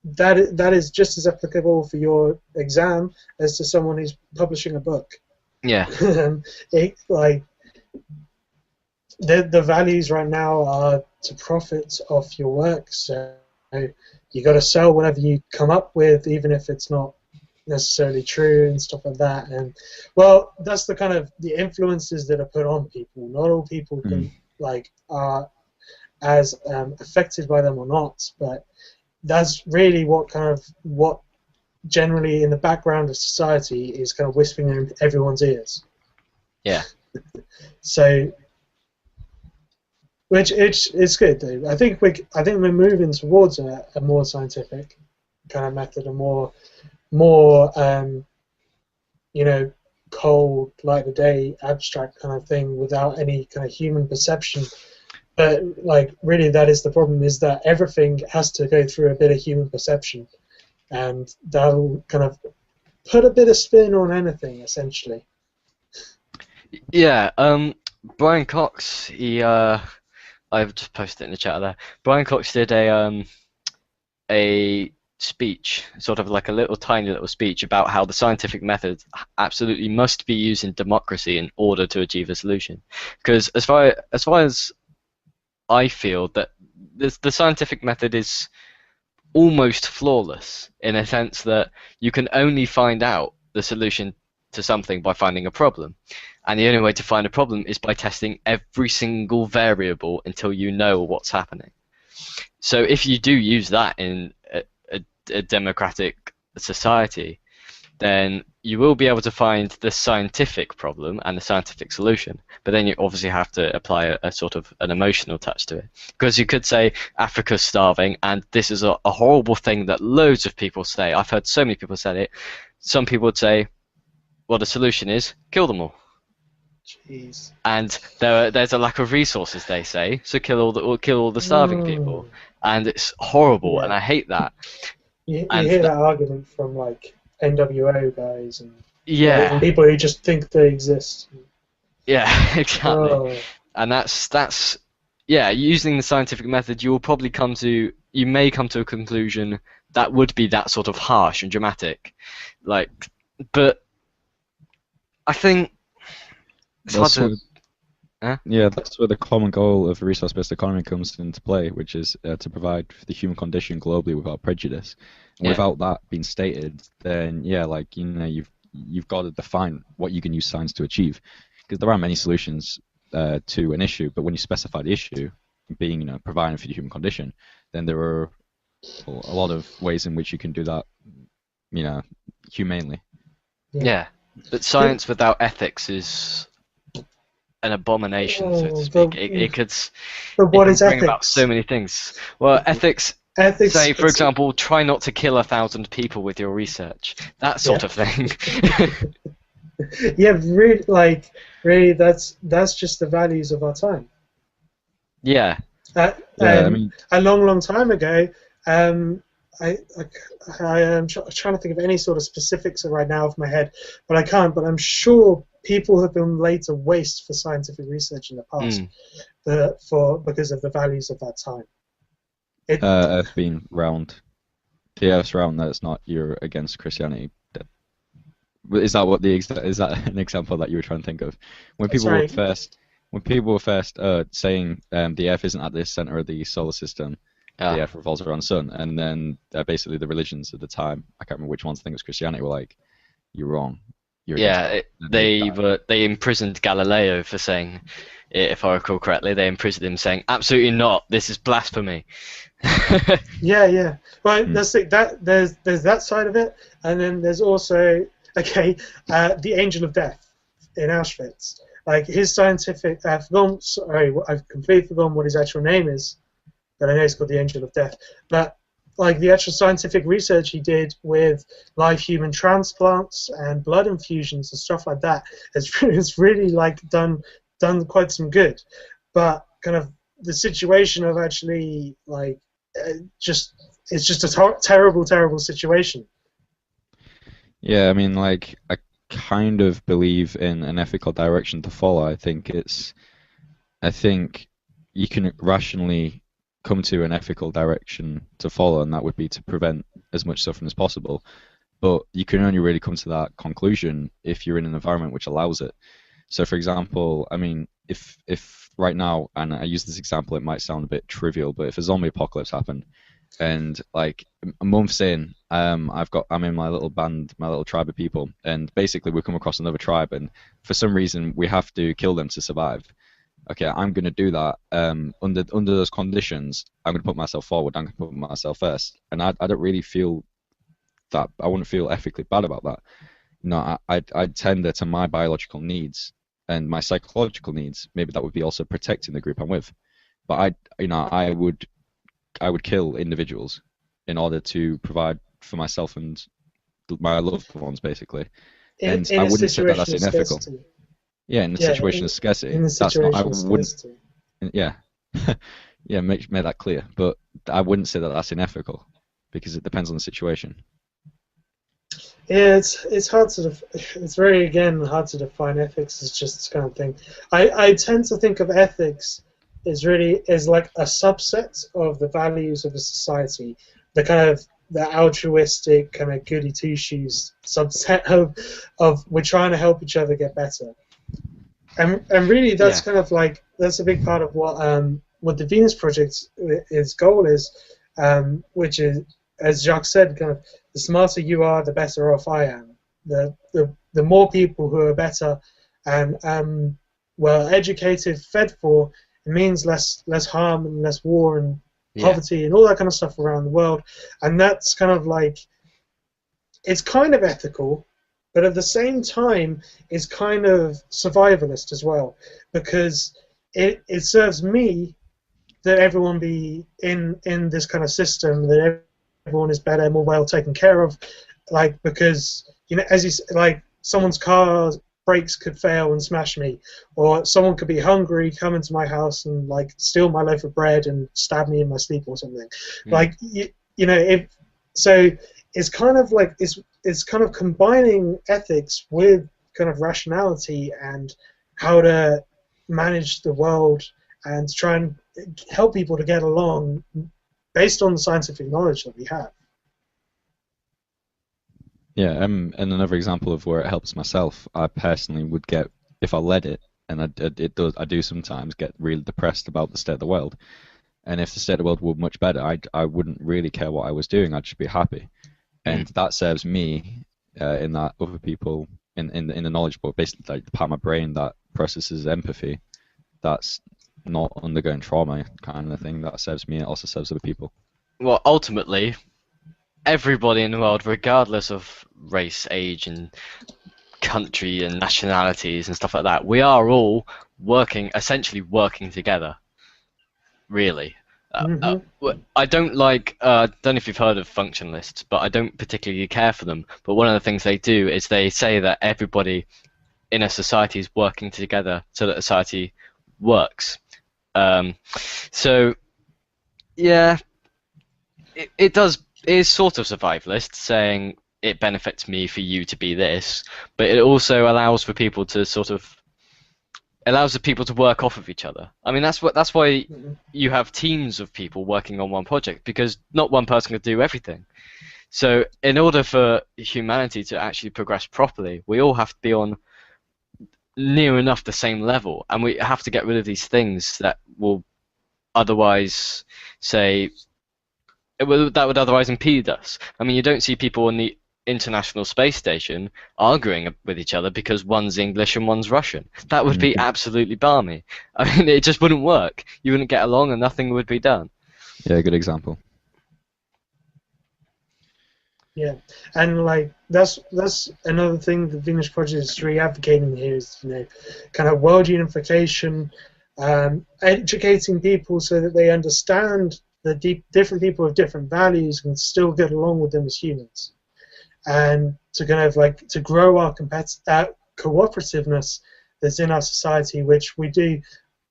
that is just as applicable for your exam as to someone who's publishing a book. Yeah. The values right now are to profit off your work, so you got to sell whatever you come up with, even if it's not necessarily true and stuff like that. And well, that's the kind of the influences that are put on people. Not all people can are as affected by them or not, but that's really what generally in the background of society is kind of whispering in everyone's ears. Yeah. So. Which it's good though. I think we're moving towards a more scientific kind of method, a more cold, light of day, abstract kind of thing without any kind of human perception. But like really, that is the problem: is that everything has to go through a bit of human perception, and that'll kind of put a bit of spin on anything, essentially. Yeah. Brian Cox, I've just posted it in the chat there. Brian Cox did a speech, sort of like a tiny little speech about how the scientific method absolutely must be used in democracy in order to achieve a solution. Because as far as I feel that the scientific method is almost flawless in a sense that you can only find out the solution to something by finding a problem. And the only way to find a problem is by testing every single variable until you know what's happening. So if you do use that in a democratic society, then you will be able to find the scientific problem and the scientific solution. But then you obviously have to apply a sort of an emotional touch to it. Because you could say Africa's starving, and this is a horrible thing that loads of people say. I've heard so many people say it. Some people would say, well, the solution is kill them all. Jeez. And there's a lack of resources, they say, so kill all the starving people, and it's horrible, and Yeah. I hate that. You And hear that argument from like NWO guys and yeah, people who just think they exist. yeah, exactly. Oh, And that's yeah, using the scientific method, you may come to a conclusion that would be that sort of harsh and dramatic, like, but I think it's hard to. Yeah, that's where the common goal of a resource-based economy comes into play, which is to provide for the human condition globally without prejudice. And Yeah. without that being stated, then yeah, like you've got to define what you can use science to achieve, because there are many solutions to an issue, but when you specify the issue being providing for the human condition, then there are a lot of ways in which you can do that, humanely. Yeah, but science without ethics is an abomination, so to speak. But what is bring about ethics? so many things. Well, ethics. Say, for example, try not to kill 1,000 people with your research. That sort of thing. Yeah, really, that's just the values of our time. Yeah. I mean, a long time ago, I am trying to think of any sort of specifics right now off my head, but I can't. But I'm sure people have been laid to waste for scientific research in the past, because of the values of that time. Earth being round, the Earth's round. That's not you're against Christianity. Is that an example that you were trying to think of? When people were first saying the Earth isn't at the center of the solar system, the Earth revolves around the sun, and then basically the religions at the time, I can't remember which ones, I think it was Christianity, were like, you're wrong. They imprisoned Galileo for saying, if I recall correctly, they imprisoned him saying, absolutely not, this is blasphemy. Yeah. Well, there's that side of it, and then there's also the Angel of Death in Auschwitz. Like his scientific, I've completely forgotten what his actual name is, but I know it's called the Angel of Death. But like the actual scientific research he did with live human transplants and blood infusions and stuff like that has really like done quite some good. But kind of the situation of actually like it's just a terrible situation. Yeah, I mean, like, I kind of believe in an ethical direction to follow. I think you can rationally come to an ethical direction to follow, and that would be to prevent as much suffering as possible. But you can only really come to that conclusion if you're in an environment which allows it. So, for example, I mean, if right now, and I use this example, it might sound a bit trivial, but if a zombie apocalypse happened, and like a month in, I'm in my little band, my little tribe of people, and basically we come across another tribe, and for some reason we have to kill them to survive. Okay, I'm going to do that. Under those conditions, I'm going to put myself forward. I'm going to put myself first, and I don't really feel that. I wouldn't feel ethically bad about that. I tender to my biological needs and my psychological needs. Maybe that would be also protecting the group I'm with. But I would kill individuals in order to provide for myself and my loved ones, basically. And I wouldn't say that that's unethical. Scarcity. Yeah, in the situation of scarcity. Yeah. Yeah, make that clear. But I wouldn't say that that's unethical, because it depends on the situation. Yeah, it's hard to it's very hard to define ethics as just this kind of thing. I tend to think of ethics as like a subset of the values of a society, the kind of the altruistic kind of goody two shoes subset of we're trying to help each other get better. And really that's kind of like that's a big part of what the Venus Project's goal is, which is, as Jacques said, kind of the smarter you are, the better off I am. The more people who are better and well educated, fed for, it means less harm and less war and poverty and all that kind of stuff around the world. And that's kind of like, it's kind of ethical, but at the same time it's kind of survivalist as well, because it serves me that everyone be in this kind of system, that everyone is better, more well taken care of, like, because as you like, someone's car brakes could fail and smash me, or someone could be hungry, come into my house and like steal my loaf of bread and stab me in my sleep or something. Like you know, if so, it's kind of like it's kind of combining ethics with kind of rationality and how to manage the world and try and help people to get along based on the scientific knowledge that we have. Yeah, and another example of where it helps myself, I personally would get, if I let it, and I do sometimes get really depressed about the state of the world. And if the state of the world were much better, I wouldn't really care what I was doing. I'd just be happy, and that serves me in that other people in the knowledge, but basically like the part of my brain that processes empathy, that's not undergoing trauma kind of thing. That serves me. It also serves other people. Well, ultimately, everybody in the world, regardless of race, age, and country and nationalities and stuff like that, we are all essentially working together. Really. I don't like, don't know if you've heard of functionalists, but I don't particularly care for them. But one of the things they do is they say that everybody in a society is working together so that society works. So, yeah, it is sort of survivalist, saying it benefits me for you to be this, but it also allows for people to allows the people to work off of each other. I mean, that's why you have teams of people working on one project, because not one person can do everything. So in order for humanity to actually progress properly, we all have to be on near enough the same level, and we have to get rid of these things that will otherwise that would otherwise impede us. I mean, you don't see people on the International Space Station arguing with each other because one's English and one's Russian. That would be absolutely balmy. I mean, it just wouldn't work. You wouldn't get along and nothing would be done. Yeah, good example. Yeah, and like that's another thing the Venus Project is really advocating here is, you know, kind of world unification, educating people so that they understand the different people with different values can still get along with them as humans, and to kind of like to grow our cooperativeness that's in our society, which we do,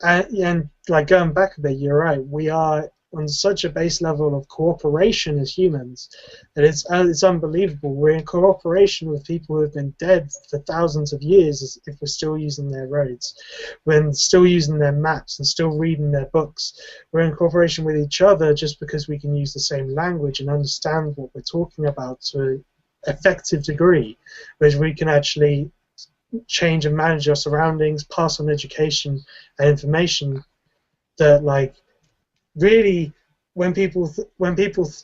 and like going back a bit, you're right, we are on such a base level of cooperation as humans that it's unbelievable. We're in cooperation with people who have been dead for thousands of years if we're still using their roads. We're still using their maps and still reading their books. We're in cooperation with each other just because we can use the same language and understand what we're talking about to an effective degree, whereas we can actually change and manage our surroundings, pass on education and information that, like, really, when people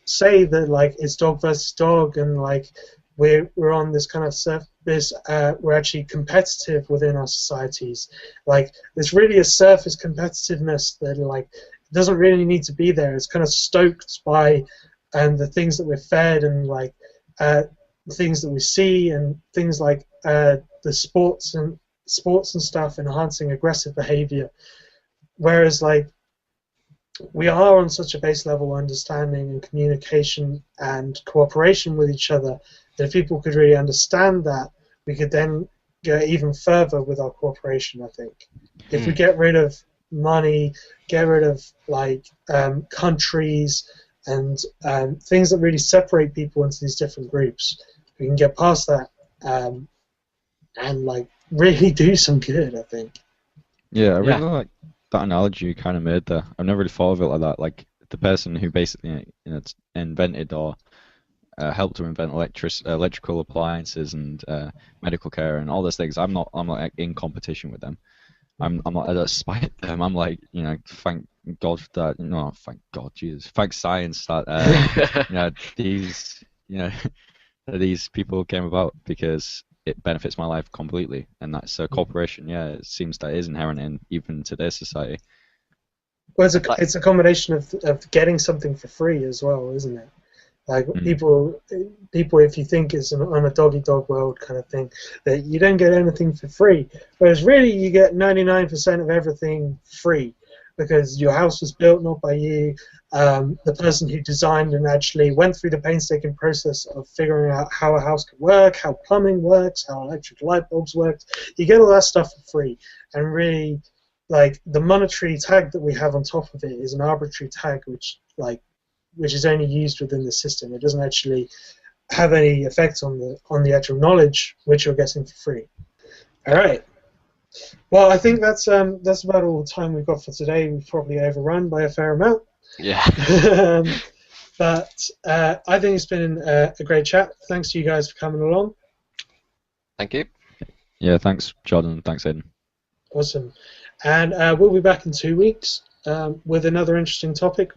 say that like it's dog versus dog and like we're on this kind of surface, we're actually competitive within our societies. Like there's really a surface competitiveness that like doesn't really need to be there. It's kind of stoked by the things that we're fed and like things that we see and things like the sports and stuff enhancing aggressive behavior. Whereas like we are on such a base level understanding and communication and cooperation with each other that if people could really understand that, we could then go even further with our cooperation, I think. If we get rid of money, get rid of like countries and things that really separate people into these different groups, we can get past that and like really do some good, I think. Yeah, I really like that analogy you kind of made there. I've never really thought of it like that. Like the person who basically invented or helped to invent electrical appliances and medical care and all those things. I'm not like, in competition with them. I'm not despite them. I'm like, you know, thank God that thank God, Jesus, thank science that these people came about because it benefits my life completely, and that's cooperation. Yeah, it seems that is inherent in even today's society. Well, it's a combination of getting something for free as well, isn't it? Like people, if you think it's on a dog-eat-dog world kind of thing, that you don't get anything for free, whereas really you get 99% of everything free. because your house was built not by you. The person who designed and actually went through the painstaking process of figuring out how a house could work, how plumbing works, how electric light bulbs worked. You get all that stuff for free, and really, like, the monetary tag that we have on top of it is an arbitrary tag, which is only used within the system. It doesn't actually have any effect on the actual knowledge which you're getting for free. All right. Well, I think that's about all the time we've got for today. We've probably overrun by a fair amount. Yeah. But I think it's been a great chat. Thanks to you guys for coming along. Thank you. Yeah, thanks, Jordan. Thanks, Aiden. Awesome. And we'll be back in 2 weeks with another interesting topic.